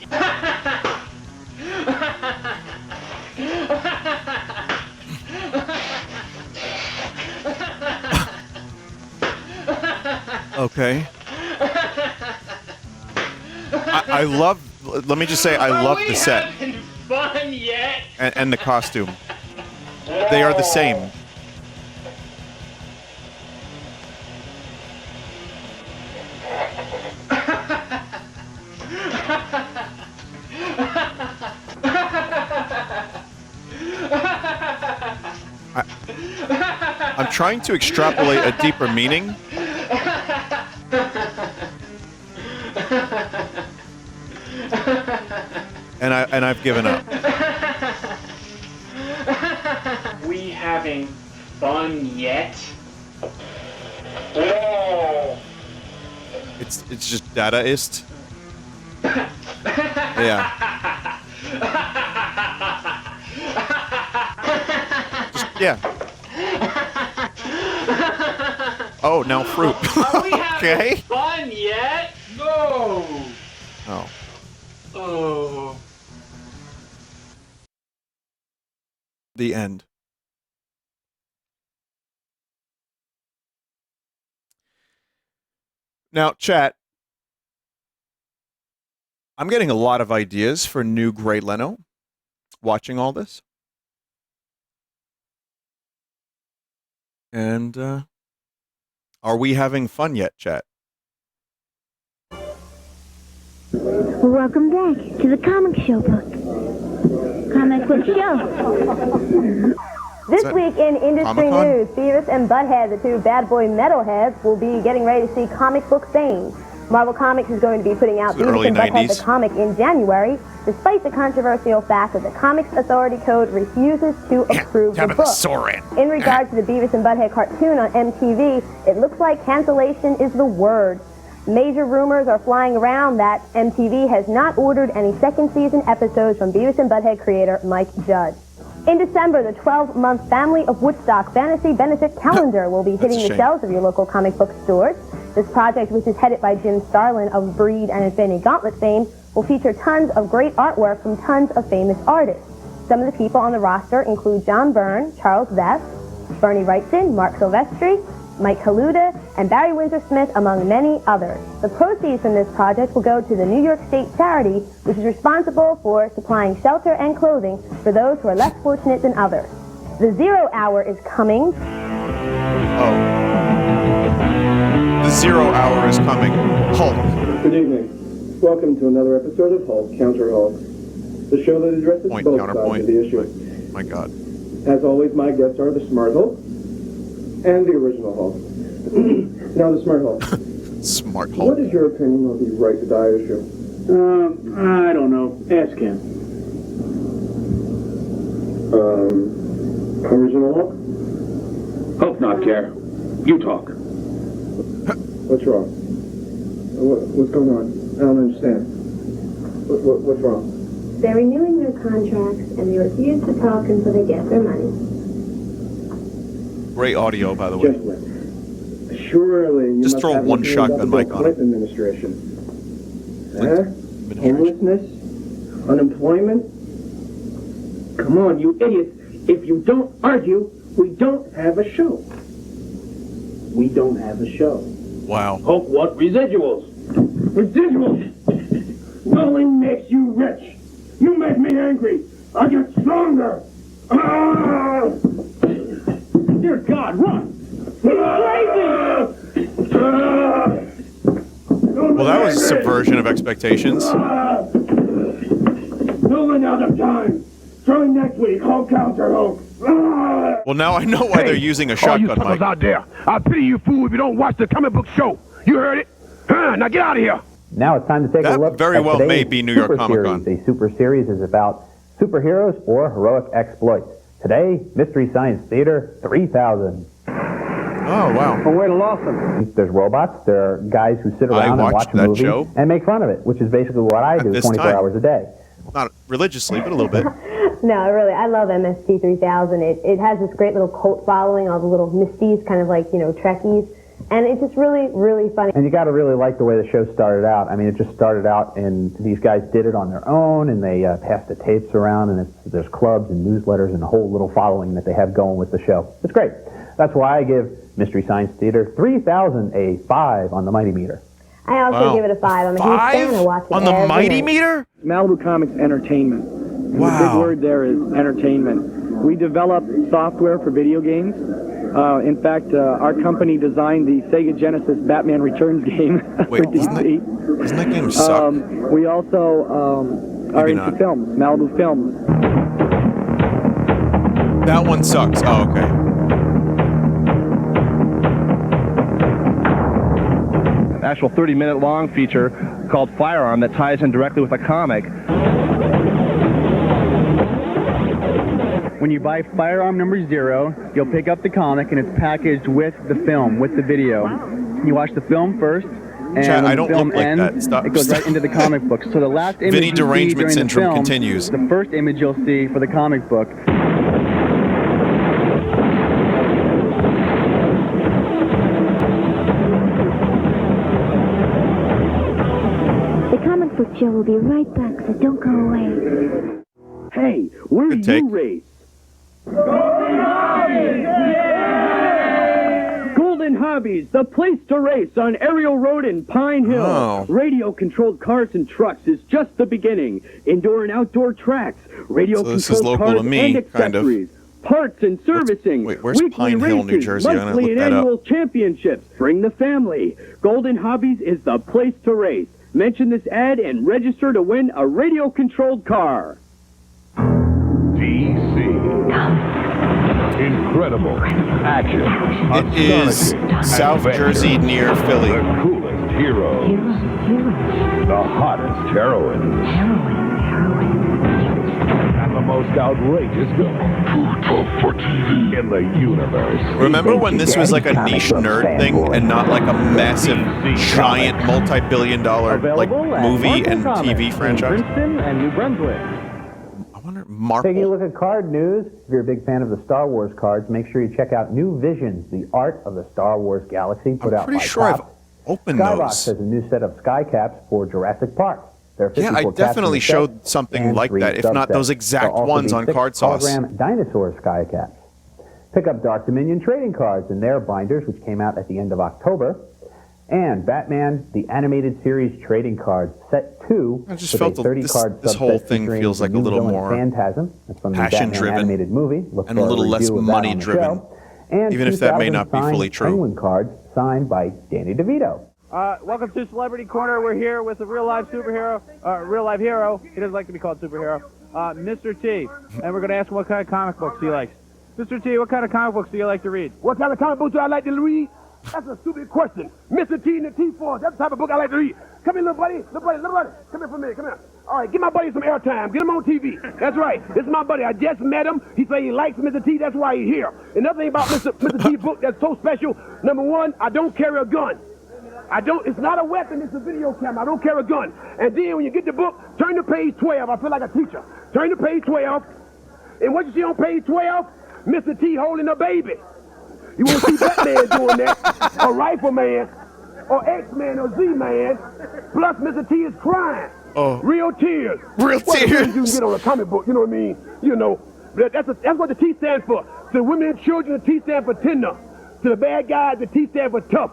Okay. I love. Let me just say, I love the set Having fun yet? and the costume. They are the same. I'm trying to extrapolate a deeper meaning. And I've given up. We having fun yet? No. It's just Dadaist. Yeah. Just, yeah. Oh, now fruit. Are we having Okay. fun yet? No. Oh. Oh. The end. Now, chat. I'm getting a lot of ideas for new Grey Leno watching all this. And are we having fun yet, chat? Welcome back to the comic show book. Comic book show. This week in industry Comic-Con? news, Beavis and Butthead, the two bad boy metalheads, will be getting ready to see comic book fame. Marvel Comics is going to be putting out The Beavis early and Butthead 90s. the comic in January, despite the controversial fact that the Comics Authority Code refuses to approve the book. Soren. In regard to the Beavis and Butthead cartoon on MTV, it looks like cancellation is the word. Major rumors are flying around that MTV has not ordered any second season episodes from Beavis and Butthead creator Mike Judge. In December, the 12-month Family of Woodstock Fantasy Benefit Calendar will be hitting the shame. shelves of your local comic book stores. This project, which is headed by Jim Starlin of Breed and Infinity Gauntlet fame, will feature tons of great artwork from tons of famous artists. Some of the people on the roster include John Byrne, Charles Vess, Bernie Wrightson, Mark Silvestri, Mike Kaluta, and Barry Windsor-Smith, among many others. The proceeds from this project will go to the New York State charity, which is responsible for supplying shelter and clothing for those who are less fortunate than others. The 0 hour is coming. Oh. The 0 hour is coming. Hulk. Good evening. Welcome to another episode of Hulk Counter Hulk, the show that addresses Point, both counterpoint. sides of the issue. My God. As always, my guests are the Smart Hulk and the original Hulk. Now, the Smart Hulk. Smart Hulk. What is your opinion of the right to die issue? I don't know. Ask him. Original Hulk? Hulk not care. You talk. What's wrong? What's going on? I don't understand. What's wrong? They're renewing their contracts and they refuse to talk until they get their money. Great audio, by the way. Gentlemen, surely you Just must throw have one listened about shotgun the mic on Clinton administration. Homelessness? Unemployment? Come on, you idiots. If you don't argue, we don't have a show. We don't have a show. Wow. Hulk, what? Residuals. Residuals! Nothing makes you rich. You make me angry. I get stronger. Ah! Dear God, run! Well, that was a subversion of expectations. Moving out of time. Join next week. Hulk Counter Hulk. Well, now I know why they're using a All you shotgun suckers mic. out there, I pity you fool if you don't watch the comic book show. You heard it? Now get out of here. Now it's time to take That a look very at well today's may be New York Super Comic Con. Series. A super series is about superheroes or heroic exploits. Today, Mystery Science Theater 3000. Oh, wow. Well, where to lost them? There's robots. There are guys who sit around and watch a movie and make fun of it, which is basically what I do 24 hours a day. Not religiously, but a little bit. No, really, I love MST 3000. It has this great little cult following, all the little Misties, kind of like, Trekkies. And it's just really, really funny. And you got to really like the way the show started out. I mean, it just started out, and these guys did it on their own, and they passed the tapes around, and there's clubs and newsletters and a whole little following that they have going with the show. It's great. That's why I give Mystery Science Theater 3000 a 5 on the Mighty Meter. I also give it a 5. I'm a huge fan. I watch it on the every Mighty night. Meter? Malibu Comics Entertainment. Wow. The big word there is entertainment. We develop software for video games. In fact, our company designed the Sega Genesis Batman Returns game for DC. Doesn't that game suck? We also are into films, Malibu Films. That one sucks. Oh, okay. An actual 30-minute long feature called Firearm that ties in directly with a comic. When you buy Firearm number 0, you'll pick up the comic and it's packaged with the film, with the video. You watch the film first, and Chad, when I the don't film look like that. ends, Stop. it goes right into the comic book. So the last image Vinny you see derangement during syndrome the film, continues. the first image you'll see for the comic book. The comic book show will be right back, so don't go away. Hey, where do you race? Golden Hobbies, the place to race on Ariel Road in Pine Hill. Oh. Radio-controlled cars and trucks is just the beginning. Indoor and outdoor tracks, radio-controlled cars and accessories, parts and servicing, where's weekly Pine Hill, New races, Jersey? I'm gonna monthly look and that up. annual championships. Bring the family. Golden Hobbies is the place to race. Mention this ad and register to win a radio-controlled car. DC. Incredible action. It is South Jersey near Philly. The coolest heroes. The hottest heroines. And the most outrageous villain in the universe. Remember when this was like a niche nerd thing and not like a massive, giant, multi-billion-dollar like movie and TV franchise? Princeton and New Brunswick. Marple. Taking a look at card news. If you're a big fan of the Star Wars cards, make sure you check out New Visions, the art of the Star Wars galaxy, put out by pretty sure I've Topps. opened Skybox those. has a new set of sky caps for Jurassic Park. There are Yeah, 54 I caps in definitely the set showed something and like 3 that, if not subsets. those exact There'll also ones be on 6 Card Sauce. hologram dinosaur sky caps. Pick up Dark Dominion trading cards in their binders, which came out at the end of October. And Batman, the animated series trading cards, set 2. I just with felt a 30-card this whole subset thing featuring feels like the a little new villain more Phantasm. That's from the Batman passion-driven animated movie. Look and for a little less review of that on the money-driven, show. And even if that may not be 2,000 fully signed true. Penguin cards signed by Danny DeVito. Welcome to Celebrity Corner. We're here with a real-life superhero, real-life hero. He doesn't like to be called superhero. Mr. T. And we're going to ask him what kind of comic books he likes. Mr. T, what kind of comic books do you like to read? What kind of comic books do I like to read? That's a stupid question. Mr. T and the T-Force, that's the type of book I like to read. Come here, little buddy. Little buddy. Come here for a minute. Come here. All right, give my buddy some airtime. Get him on TV. That's right. This is my buddy. I just met him. He said he likes Mr. T. That's why he's here. Another thing about Mr. T's book that's so special, number one, I don't carry a gun. It's not a weapon, it's a video camera. I don't carry a gun. And then when you get the book, turn to page 12. I feel like a teacher. Turn to page 12. And what you see on page 12? Mr. T holding a baby. You won't see Batman doing that, or Rifleman, or X-Man, or Z-Man. Plus, Mr. T is crying. Oh. Real tears. Real tears. You can tears. get on a comic book, you know what I mean? You know, that's what the T stands for. To the women and children, the T stands for tender. To the bad guys, the T stands for tough.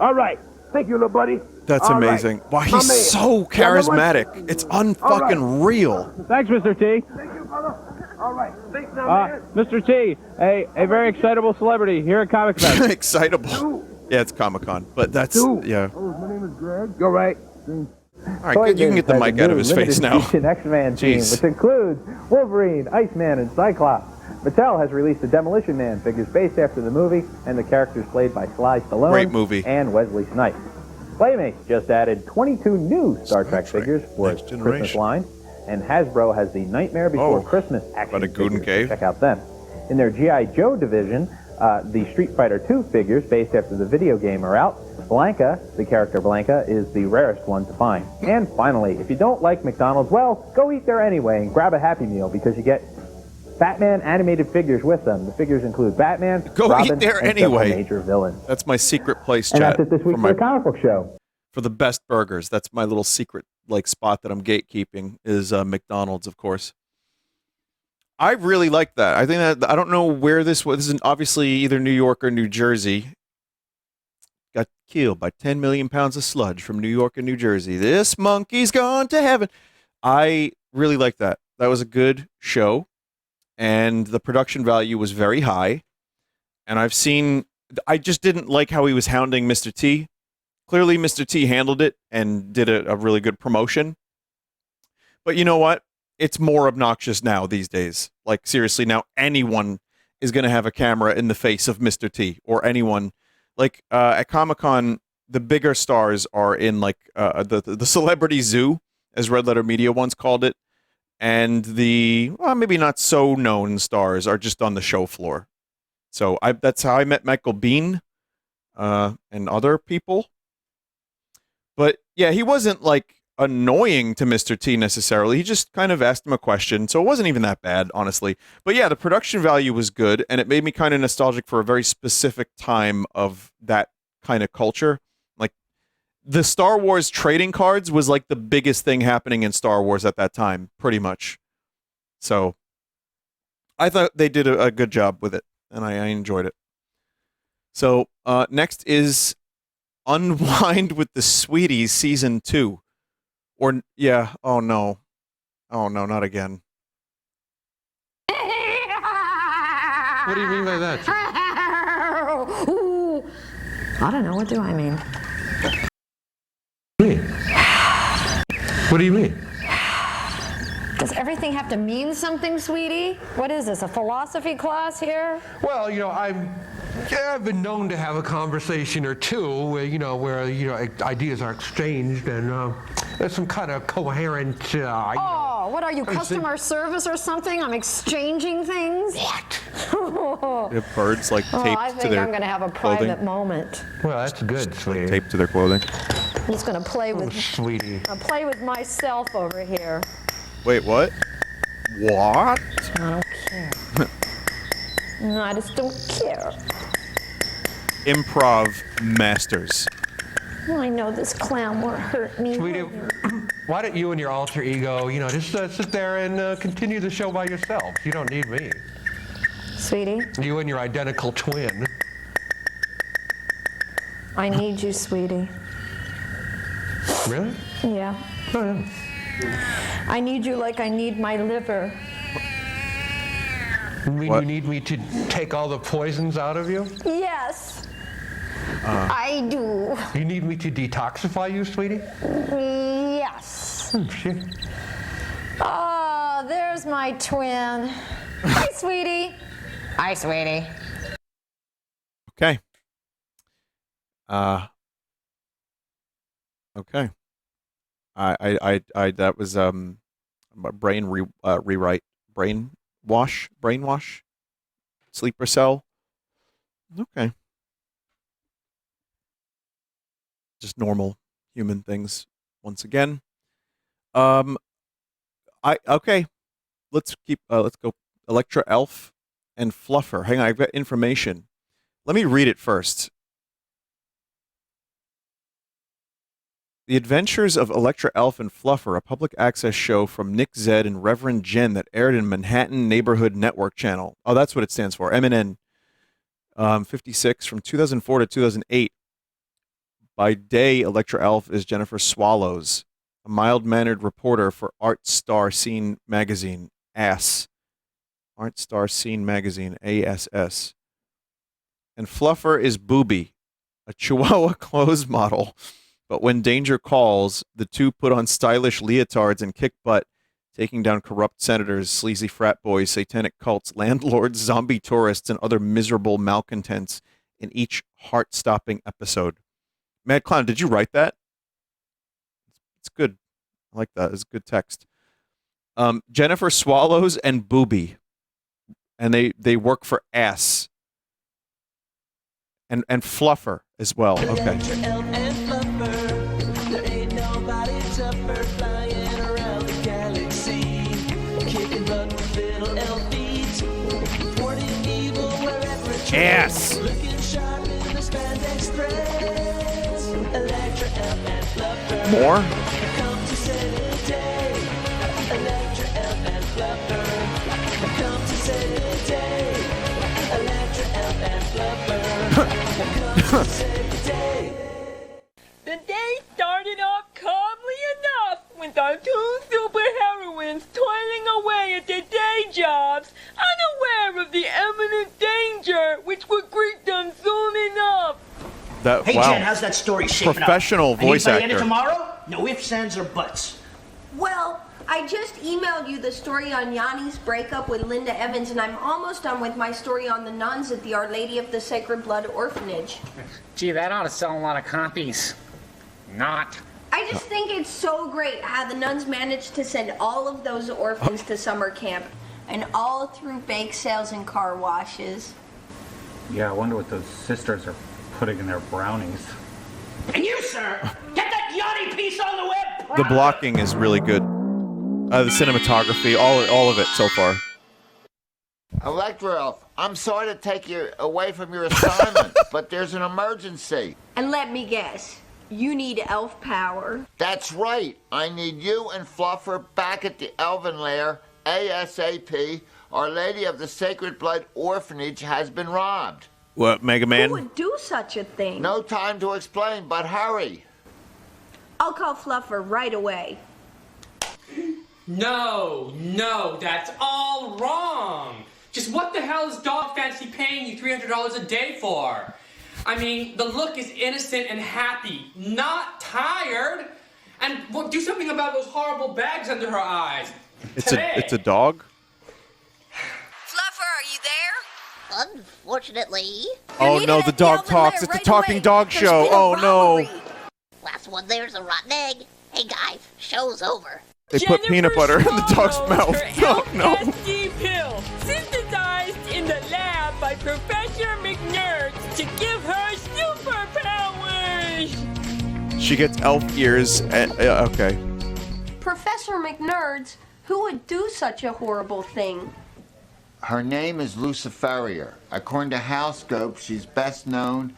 All right. Thank you, little buddy. That's All amazing. right. Wow, My he's man. so charismatic. It's unfucking real. Thanks, Mr. T. Thank you, brother. All right. Thanks now, man. Mr. T, a very excitable celebrity here at Comic Fest. Excitable. Yeah, it's Comic-Con, but that's, yeah. My name is Greg. All right. All right, good. You can get the mic out of his face now. X-Man team, Jeez. which includes Wolverine, Iceman, and Cyclops. Mattel has released the Demolition Man figures based after the movie and the characters played by Sly Stallone Great movie. and Wesley Snipes. Playmates just added 22 new Star Trek figures for its Christmas Generation. line, and Hasbro has the Nightmare Before Oh, Christmas action about a Gooden figures. Cave. Check out them. In their G.I. Joe division, the Street Fighter II figures based after the video game are out. Blanca, the character Blanca, is the rarest one to find. And finally, if you don't like McDonald's, well, go eat there anyway and grab a Happy Meal because you get Batman animated figures with them. The figures include Batman, Go Robin, eat there and several anyway. major villains. That's my secret place, And chat. that's it this week for the comic book show. For the best burgers. That's my little secret spot that I'm gatekeeping is McDonald's, of course. I really like that. I think that I don't know where this was. This is obviously either New York or New Jersey. Got killed by 10 million pounds of sludge from New York and New Jersey. This monkey's gone to heaven. I really like that. That was a good show, and the production value was very high. And I just didn't like how he was hounding Mr. T. Clearly, Mr. T handled it and did a really good promotion. But you know what? It's more obnoxious now these days. Like, seriously, now anyone is going to have a camera in the face of Mr. T or anyone. Like, at Comic-Con, the bigger stars are in, like, the celebrity zoo, as Red Letter Media once called it. And the, well, maybe not so known stars are just on the show floor. So that's how I met Michael Biehn and other people. But, yeah, he wasn't, like, annoying to Mr. T necessarily. He just kind of asked him a question, so it wasn't even that bad, honestly. But yeah, the production value was good, and it made me kind of nostalgic for a very specific time of that kind of culture. Like, the Star Wars trading cards was like the biggest thing happening in Star Wars at that time, pretty much. So, I thought they did a good job with it, and I enjoyed it. So, next is Unwind with the Sweeties Season 2. Or, yeah, oh no, not again. What do you mean by that? I don't know. What do I mean? What do you mean? Does everything have to mean something, sweetie? What is this, a philosophy class here? Well, I've been known to have a conversation or two where ideas are exchanged and there's some kind of coherent. Oh, what are you, customer service or something? I'm exchanging things? What? They have birds like taped to their I think I'm going to have a clothing. private moment. Well, that's good, sweetie. Taped to their clothing. I'm just going to play with. Sweetie. I'll play with myself over here. Wait, what? What? I don't care. No, I just don't care. Improv masters. Well, I know this clown won't hurt me. Sweetie, why don't you and your alter ego, just sit there and continue the show by yourself? You don't need me. Sweetie? You and your identical twin. I need you, sweetie. Really? Yeah. Oh, yeah. I need you like I need my liver. You mean you need me to take all the poisons out of you? Yes. I do. You need me to detoxify you, sweetie? Yes. Shit. Oh, there's my twin. Hi, sweetie. Hi, sweetie. Okay. Okay. I that was brain rewrite, brainwash, sleeper cell. Okay. Just normal human things once again. Okay. Let's go Electra Elf and Fluffer. Hang on, I've got information. Let me read it first. The Adventures of Electra Elf and Fluffer, a public access show from Nick Zed and Reverend Jen that aired in Manhattan Neighborhood Network Channel. Oh, that's what it stands for. MNN 56 from 2004 to 2008. By day, Electra Elf is Jennifer Swallows, a mild-mannered reporter for Art Star Scene magazine, ASS. Art Star Scene magazine, ASS. And Fluffer is Booby, a Chihuahua clothes model. But when danger calls, the two put on stylish leotards and kick butt, taking down corrupt senators, sleazy frat boys, satanic cults, landlords, zombie tourists, and other miserable malcontents in each heart-stopping episode. Mad Clown, did you write that? It's good. I like that. It's good text. Jennifer Swallows and Booby. and they work for ass. And Fluffer as well. Okay. Yes. More? The day started off calmly enough with our two superheroines toiling away at their day jobs, unaware of the imminent danger which would greet them soon enough. Hey, wow. Jen, how's that story shaping Professional up? voice Anybody in actor. it tomorrow? No ifs, ands, or buts. Well, I just emailed you the story on Yanni's breakup with Linda Evans, and I'm almost done with my story on the nuns at the Our Lady of the Sacred Blood Orphanage. Gee, that ought to sell a lot of copies. Not. I just think it's so great how the nuns managed to send all of those orphans to summer camp, and all through bake sales and car washes. Yeah, I wonder what those sisters are putting in their brownies. And you, sir, get that Yanni piece on the web. The blocking is really good. The cinematography, all of it so far. Electro-Elf, I'm sorry to take you away from your assignment, but there's an emergency. And let me guess, you need elf power. That's right. I need you and Fluffer back at the Elven Lair ASAP. Our Lady of the Sacred Blood Orphanage has been robbed. What, Mega Man? Who would do such a thing? No time to explain, but hurry. I'll call Fluffer right away. No, that's all wrong. Just what the hell is Dog Fancy paying you $300 a day for? I mean, the look is innocent and happy, not tired. And well, do something about those horrible bags under her eyes. It's a dog? Fluffer, are you there? Unfortunately. Oh no, the dog talks. It's a talking dog show. Oh no. Last one there's a rotten egg. Hey guys, show's over. They put peanut butter in the dog's mouth. Oh no. LSD pill, synthesized in the lab by Professor McNerd to give her superpowers. She gets elf ears. Okay. Professor McNerds, who would do such a horrible thing? Her name is Luciferia. According to Housecope, she's best known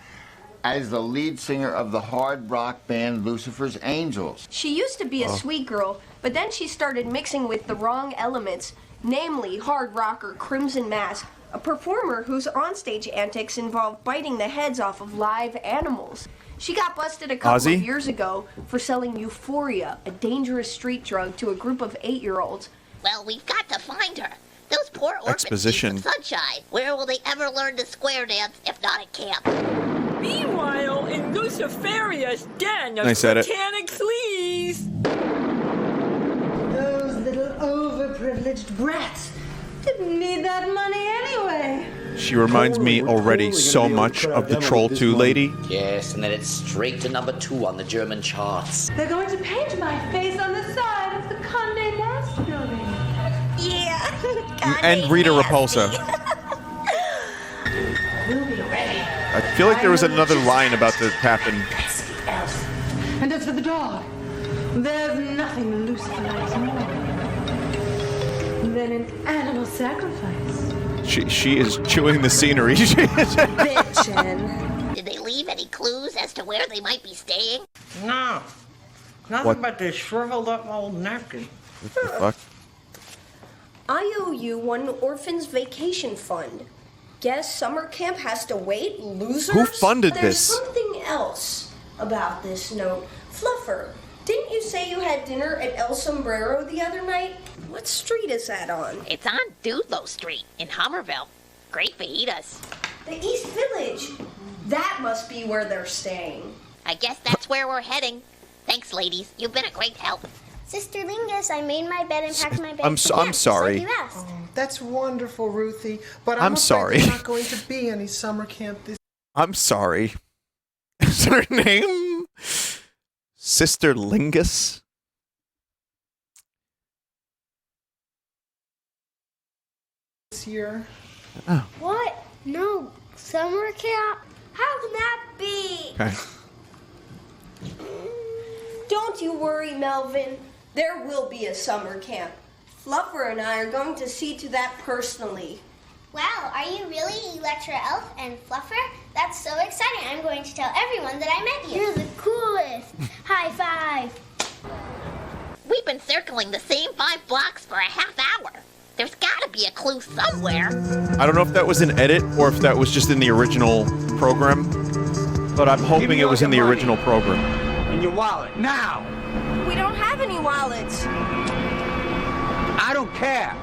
as the lead singer of the hard rock band Lucifer's Angels. She used to be a sweet girl, but then she started mixing with the wrong elements, namely hard rocker Crimson Mask, a performer whose onstage antics involved biting the heads off of live animals. She got busted a couple of years ago for selling Euphoria, a dangerous street drug, to a group of 8-year-olds. Well, we've got to find her. Those poor orphans Exposition. need some sunshine. Where will they ever learn to square dance if not at camp? Meanwhile, in Luciferia's den of I said it. satanic sleaze. Those little overprivileged brats didn't need that money anyway. She reminds me already so much of the Troll 2 lady. Yes, and then it's straight to number 2 on the German charts. They're going to paint my face on the side of the Condé Nast building. Yeah. And Rita Repulsa. We'll be ready. I feel like there was another line about to happen. And as for the dog, there's nothing Lucifer likes more than an animal sacrifice. She is chewing the scenery. Bitchin'. Did they leave any clues as to where they might be staying? No. Nothing What? but this shriveled up old napkin. What the fuck? I owe you one orphan's vacation fund. Guess summer camp has to wait, losers? Who funded There's this? something else about this note. Fluffer, didn't you say you had dinner at El Sombrero the other night? What street is that on? It's on Dudlow Street in Hummerville. Great fajitas. The East Village. That must be where they're staying. I guess that's where we're heading. Thanks, ladies. You've been a great help. Sister Lingus, I made my bed and packed my bag. I'm sorry. Like you asked. That's wonderful, Ruthie. But I'm afraid sorry. There's not going to be any summer camp this. I'm sorry. Is her name Sister Lingus? Year. Oh. What? No, summer camp? How can that be? Okay. Don't you worry, Melvin. There will be a summer camp. Fluffer and I are going to see to that personally. Wow, are you really Electra Elf and Fluffer? That's so exciting. I'm going to tell everyone that I met you. You're the coolest. High five. We've been circling the same 5 blocks for a half hour. There's gotta be a clue somewhere. I don't know if that was an edit or if that was just in the original program, but I'm hoping it was in the original program. In your wallet, now! We don't have any wallets. I don't care.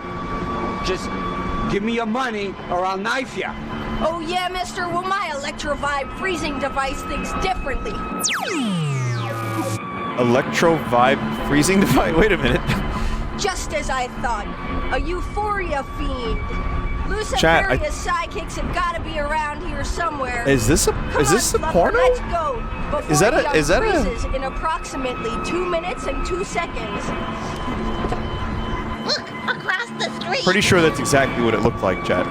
Just give me your money or I'll knife you. Oh yeah, mister, well my Electrovibe freezing device thinks differently. Electro Vibe freezing device? Wait a minute. Just as I thought. A euphoria fiend. Chat, Luciferia's sidekicks have got to be around here somewhere. Is this a Fluffer, porno? Let's go. Before Is that the is that freezes in approximately 2 minutes and 2 seconds. Look, across the street. Pretty sure that's exactly what it looked like, chat.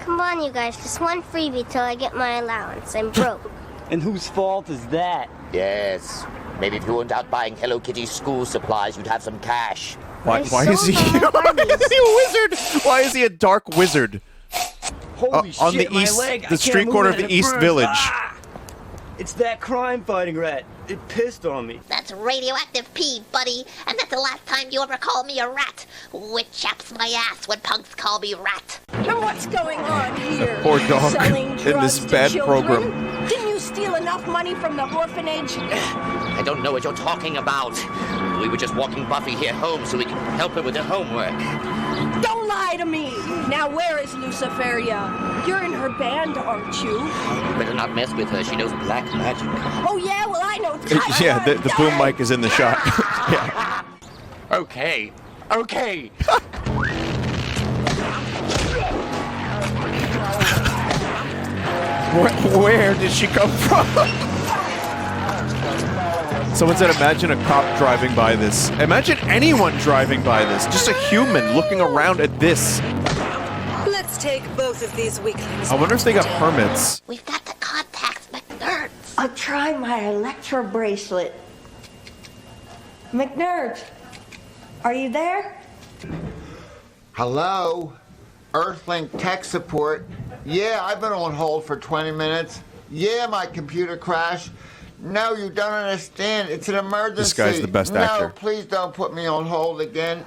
Come on, you guys. Just one freebie till I get my allowance. I'm broke. And whose fault is that? Yes. Maybe if you weren't out buying Hello Kitty school supplies, you'd have some cash. Why is he? Why is he a wizard? Why is he a dark wizard? Holy on shit, the east, my leg. the street corner of the East Village. Ah! It's that crime-fighting rat. It pissed on me. That's radioactive pee, buddy. And that's the last time you ever call me a rat. Which chaps my ass when punks call me rat. And what's going on here? Poor dog Selling in drugs this to bad children? program. Didn't you steal enough money from the orphanage? I don't know what you're talking about. We were just walking Buffy here home so we could help her with her homework. Don't lie to me! Now where is Luciferia? You're in her band, aren't you? You better not mess with her. She knows black magic. Oh yeah, well I know. Yeah, the boom mic is in the shot. Yeah. Okay. Where did she come from? Someone said, imagine a cop driving by this. Imagine anyone driving by this. Just a human looking around at this. Let's take both of these weaklings. I wonder if they got permits. We've got the contacts, McNerds. I'll try my Electro bracelet. McNerd, are you there? Hello? Earthlink tech support. Yeah, I've been on hold for 20 minutes. Yeah, my computer crashed. No, you don't understand. It's an emergency. This guy's the best actor. No, please don't put me on hold again.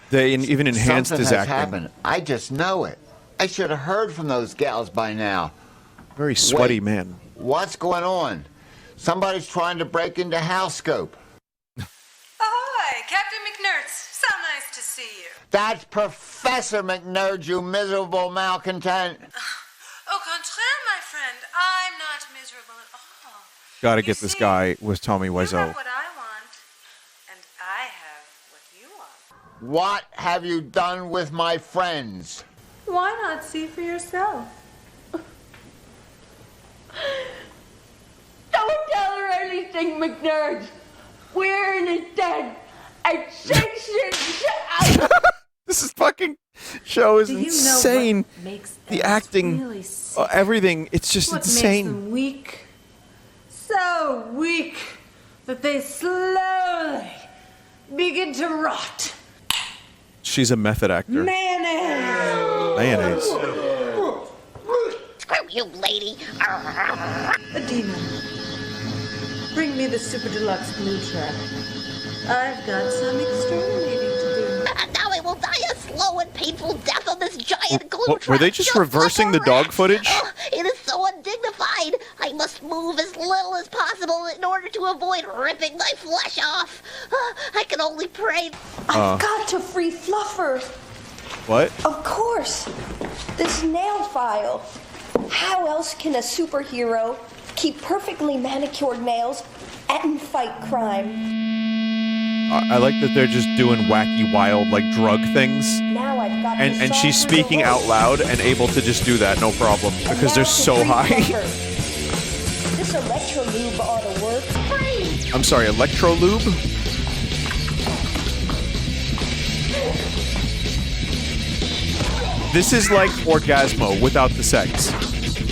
They even enhanced Something his has acting. happened. I just know it. I should have heard from those gals by now. Very sweaty Wait, man. What's going on? Somebody's trying to break into HouseScope. Ahoy, Captain McNerds. So nice to see you. That's Professor McNerd, you miserable malcontent. Au contraire, my friend. I'm not miserable at all. Gotta get this guy with Tommy You have Wiseau. what I want, and I have what you want. What have you done with my friends? Why not see for yourself? Don't tell her anything, McNerd. We're is dead. And shit. This is fucking show is Do you know insane. what makes The them acting, really sick? everything. It's just What insane. makes them weak? So weak that they slowly begin to rot. She's a method actor. Mayonnaise. Screw you, lady. Adina, bring me the Super Deluxe glue trap. I've got some exterminating to do. Now I will die a slow and painful death on this giant glue What, were they just reversing the dog footage? Oh, it is so undignified. I must move as little as possible in order to avoid ripping my flesh off. I can only pray. I've got to free Fluffer. What? Of course. This nail file. How else can a superhero keep perfectly manicured nails and fight crime? I like that they're just doing wacky, wild, like drug things. Now I've got to And solve she's her speaking out divorce. loud and able to just do that, no problem, because they're so high. This electrolube ought to work. Free! I'm sorry, Electrolube? This is like Orgasmo without the sex.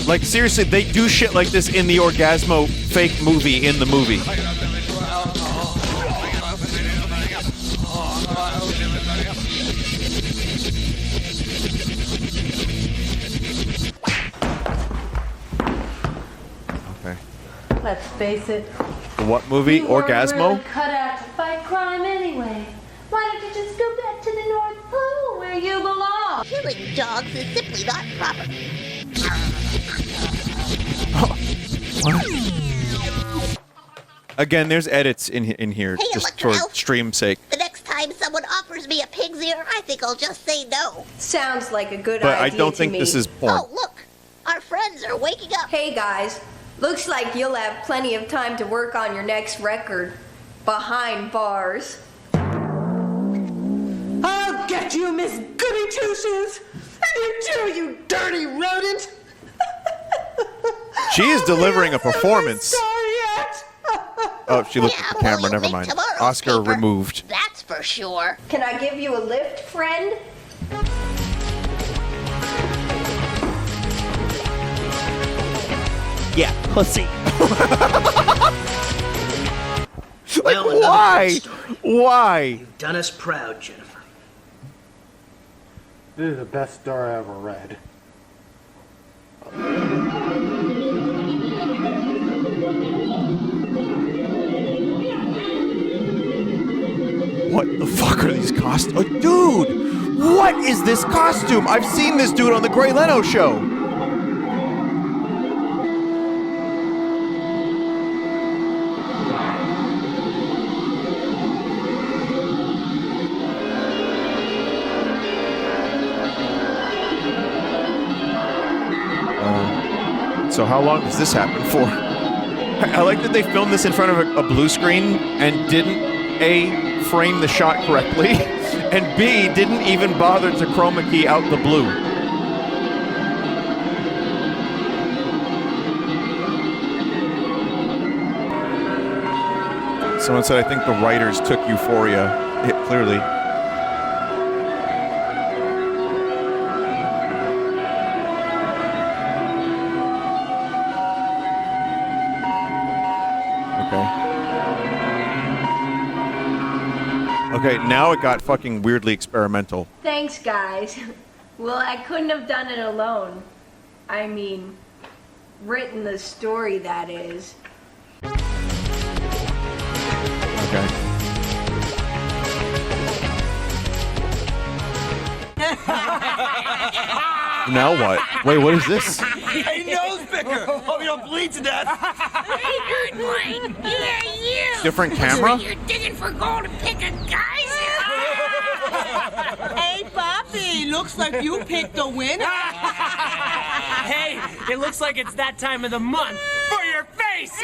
Like, seriously, they do shit like this in the Orgasmo fake movie in the movie. Okay. Let's face it. What movie? You weren't Orgasmo? really cut out to fight crime anyway. Why don't you just go back to the North Pole where you belong? Killing dogs is simply not proper. Again, there's edits in here, Hey, just for Electro-Elf. stream's sake. The next time someone offers me a pig's ear, I think I'll just say no. Sounds like a good But idea I don't to think me. this is porn. Oh, look. Our friends are waking up. Hey guys, looks like you'll have plenty of time to work on your next record. Behind bars. I'll get you, Miss Goody Two-Shoes! And you too, you dirty rodent! She is delivering a performance. Sorry yet! Oh, she looked at the camera. Never make mind. tomorrow's Oscar paper. removed. That's for sure. Can I give you a lift, friend? Yeah, pussy. Well, another Why? good story. Why? You've done us proud, Jennifer. This is the best story I ever read. What the fuck are these costumes? Oh, dude! What is this costume? I've seen this dude on the Gray Leno show. So how long does this happen for? I like that they filmed this in front of a blue screen and didn't A, frame the shot correctly, and B, didn't even bother to chroma key out the blue. Someone said, I think the writers took Euphoria. Clearly. Okay, now it got fucking weirdly experimental. Thanks, guys. Well, I couldn't have done it alone. I mean, written the story, that is. Okay. Now what? Wait, what is this? Hey, nose picker! Hope you don't bleed to death. Hey, Nerdwine! Yeah, you! Different camera? You're digging for gold to pick a geyser? Hey, Poppy, looks like you picked a winner. Hey, it looks like it's that time of the month for your face.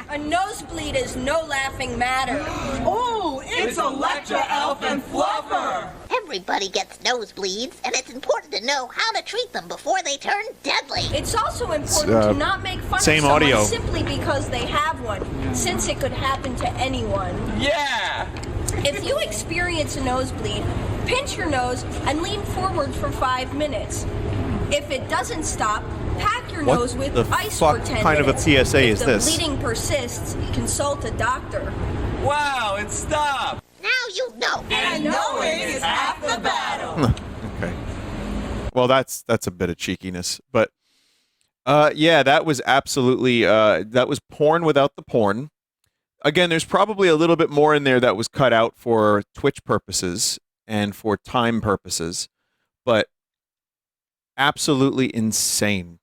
A nosebleed is no laughing matter. Oh, it's Electra, Elf, and Fluffer. Everybody gets nosebleeds, and it's important to know how to treat them before they turn deadly. It's also important to not make fun of same someone audio. simply because they have one, since it could happen to anyone. Yeah! If you experience a nosebleed, pinch your nose and lean forward for 5 minutes. If it doesn't stop, pack your What nose with the ice fuck for 10 kind of a minutes. PSA if is the this? bleeding persists, consult a doctor. Wow, it stopped! Now you know. And knowing is half the battle. Okay. Well, that's a bit of cheekiness, but yeah, that was absolutely that was porn without the porn. Again, there's probably a little bit more in there that was cut out for Twitch purposes and for time purposes, but absolutely insane.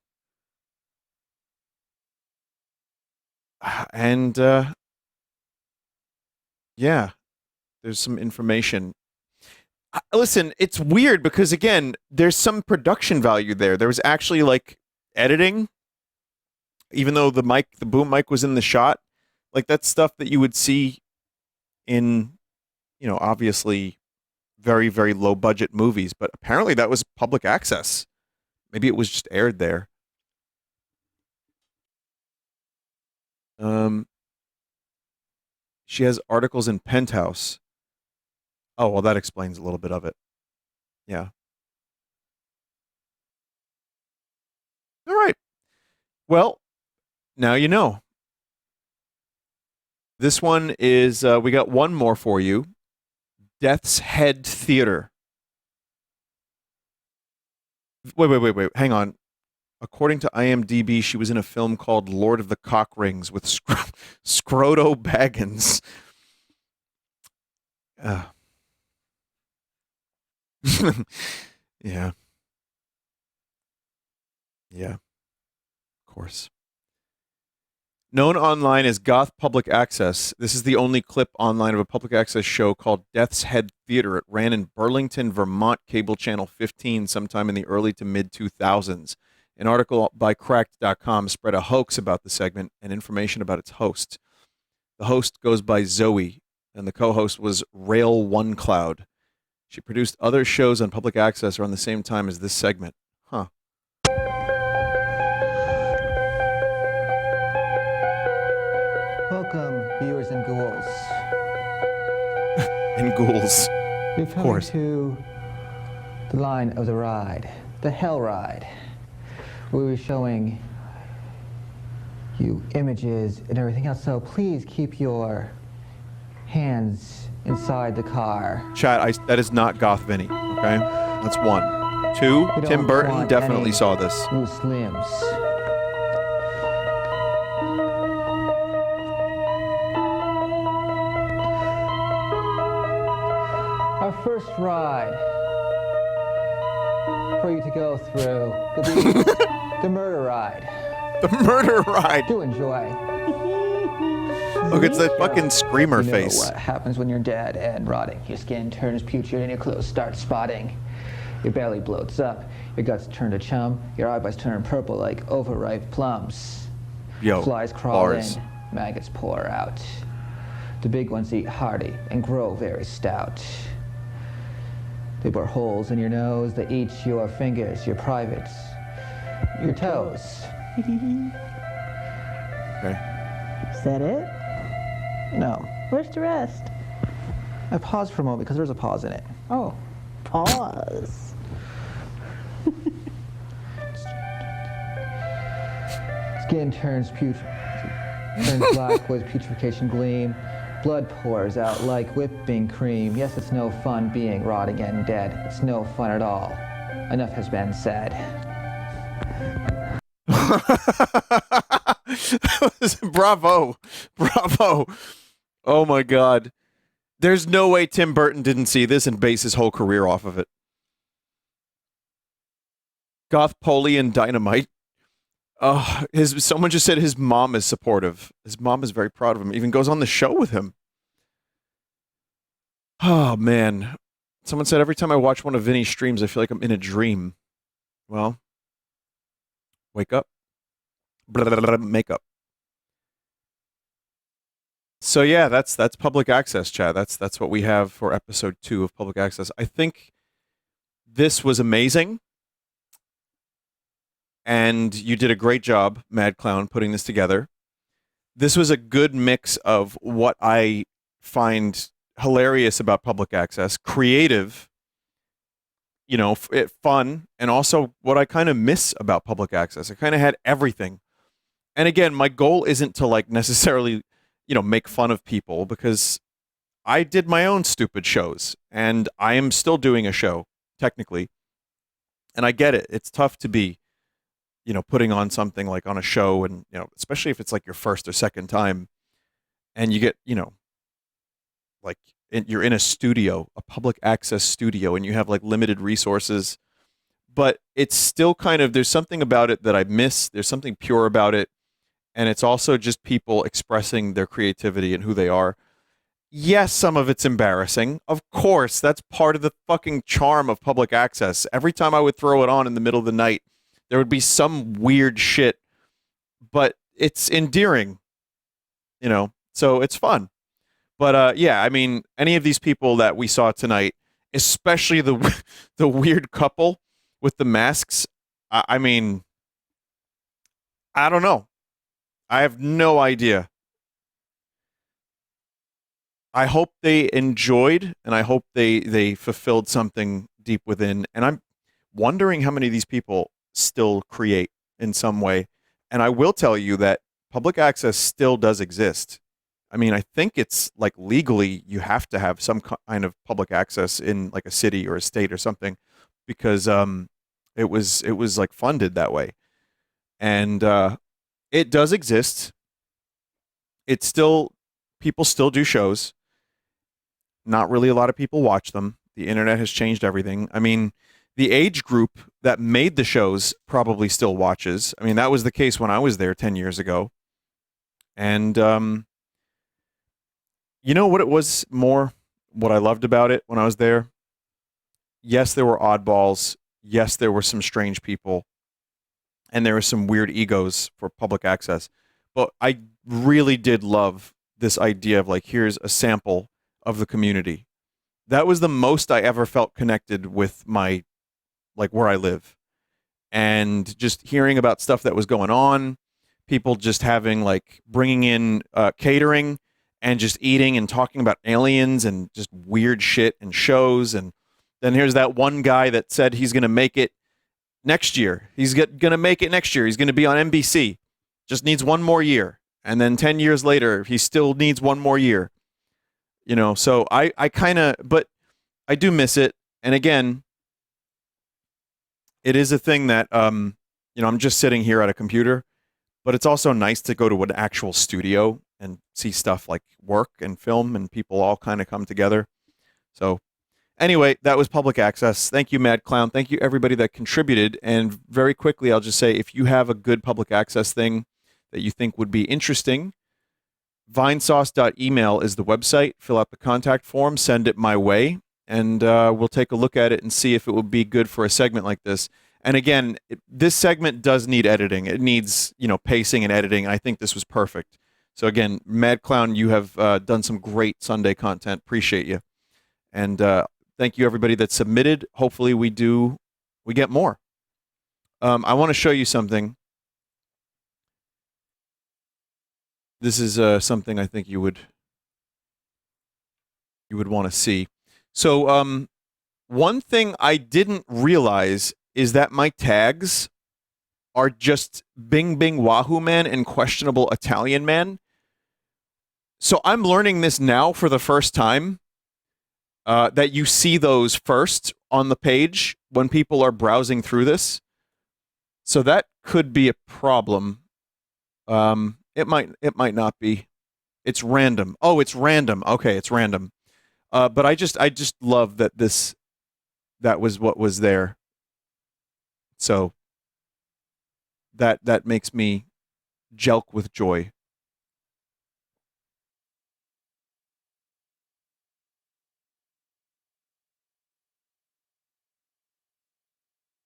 And yeah, there's some information. Listen, it's weird because again, there's some production value there. There was actually like editing, even though the boom mic was in the shot. Like that's stuff that you would see in, you know, obviously very, very low budget movies, but apparently that was public access. Maybe it was just aired there. She has articles in Penthouse. Oh, well, that explains a little bit of it. Yeah. All right. Well, now you know. This one is, we got one more for you. Death's Head Theater. Wait. Hang on. According to IMDb, she was in a film called Lord of the Cock Rings with Scroto Baggins. Yeah. Yeah. Of course. Known online as Goth Public Access, this is the only clip online of a public access show called Death's Head Theater. It ran in Burlington, Vermont, cable channel 15 sometime in the early to mid 2000s. An article by Cracked.com spread a hoax about the segment and information about its host. The host goes by Zoe, and the co-host was Rail One Cloud. She produced other shows on public access around the same time as this segment. Huh. Welcome, viewers and ghouls. And ghouls. You're coming to the line of the ride, the Hell Ride. We were showing you images and everything else, so please keep your hands inside the car. Chat, that is not Goth Vinny, okay? That's one. Two, Tim Burton definitely saw this. Loose limbs. Our first ride for you to go through will be the murder ride. The murder ride. Do enjoy. Look, it's that fucking screamer you know face. What happens when you're dead and rotting? Your skin turns putrid and your clothes start spotting. Your belly bloats up. Your guts turn to chum. Your eyeballs turn purple like overripe plums. Yo, flies crawl bars. in. Maggots pour out. The big ones eat hearty and grow very stout. They bore holes in your nose. They eat your fingers, your privates, your toes. Okay. Is that it? No. Where's the rest? I paused for a moment because there's a pause in it. Oh, pause. Skin turns black with putrefaction gleam. Blood pours out like whipping cream. Yes, it's no fun being rotting and dead. It's no fun at all. Enough has been said. Bravo. Oh my God. There's no way Tim Burton didn't see this and base his whole career off of it. Goth Polly and Dynamite. Someone just said his mom is supportive. His mom is very proud of him. Even goes on the show with him. Oh man. Someone said every time I watch one of Vinny's streams, I feel like I'm in a dream. Well, wake up. Makeup. So yeah, that's public access, chat. That's what we have for episode 2 of public access. I think this was amazing. And you did a great job, Mad Clown, putting this together. This was a good mix of what I find hilarious about public access, creative, fun, and also what I kind of miss about public access. I kind of had everything. And again, my goal isn't to necessarily, make fun of people, because I did my own stupid shows and I am still doing a show technically. And I get it. It's tough to be, putting on something like on a show, and, especially if it's like your first or second time and you get, you're in a studio, a public access studio, and you have limited resources, but it's still kind of, there's something about it that I miss. There's something pure about it. And it's also just people expressing their creativity and who they are. Yes, some of it's embarrassing. Of course, that's part of the fucking charm of public access. Every time I would throw it on in the middle of the night, there would be some weird shit, but it's endearing, so it's fun. But yeah, I mean, any of these people that we saw tonight, especially the weird couple with the masks, I mean, I don't know. I have no idea. I hope they enjoyed, and I hope they fulfilled something deep within, and I'm wondering how many of these people still create in some way. And I will tell you that public access still does exist. I mean, I think it's like legally you have to have some kind of public access in like a city or a state or something, because it was like funded that way, and it does exist. It's still, people still do shows. Not really a lot of people watch them. The internet has changed everything. I mean, the age group that made the shows probably still watches. I mean, that was the case when I was there 10 years ago. And you know what it was more, what I loved about it when I was there? Yes, there were oddballs. Yes, there were some strange people. And there were some weird egos for public access. But I really did love this idea of like, here's a sample of the community. That was the most I ever felt connected with my, like, where I live. And just hearing about stuff that was going on, people just having like bringing in catering and just eating and talking about aliens and just weird shit and shows. And then here's that one guy that said he's going to make it next year. He's going to make it next year. He's going to be on NBC. Just needs one more year. And then 10 years later, he still needs one more year. You know, so I kind of, but I do miss it. And again, it is a thing that, you know, I'm just sitting here at a computer, but it's also nice to go to an actual studio and see stuff like work and film and people all kind of come together. So anyway, that was public access. Thank you, Mad Clown. Thank you, everybody that contributed. And very quickly, I'll just say, if you have a good public access thing that you think would be interesting, vinesauce.email is the website. Fill out the contact form, send it my way, and we'll take a look at it and see if it would be good for a segment like this. And again, this segment does need editing. It needs, you know, pacing and editing. I think this was perfect. So again, Mad Clown, you have done some great Sunday content. Appreciate you. And thank you, everybody that submitted. Hopefully we get more. I want to show you something. This is something I think you would want to see. So one thing I didn't realize is that my tags are just Bing Bing Wahoo Man and Questionable Italian Man. So I'm learning this now for the first time, that you see those first on the page when people are browsing through this. So that could be a problem. It might not be. It's random. Oh, it's random. Okay, it's random. But I just love that that was what was there. So that makes me jelk with joy.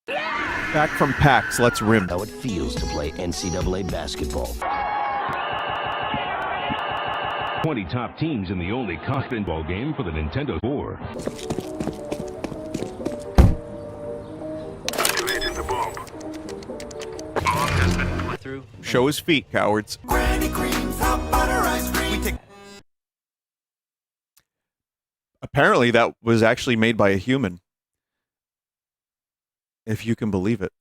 Back from PAX, let's rim. How it feels to play NCAA basketball. 20 top teams in the only pinball game for the Nintendo 4. Show his feet, cowards. Apparently that was actually made by a human. If you can believe it.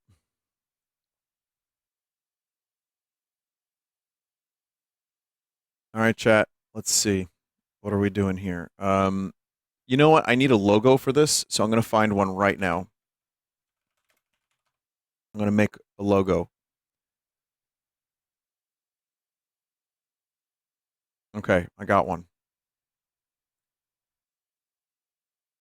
All right, chat. Let's see. What are we doing here? You know what? I need a logo for this, so I'm going to find one right now. I'm going to make a logo. Okay, I got one.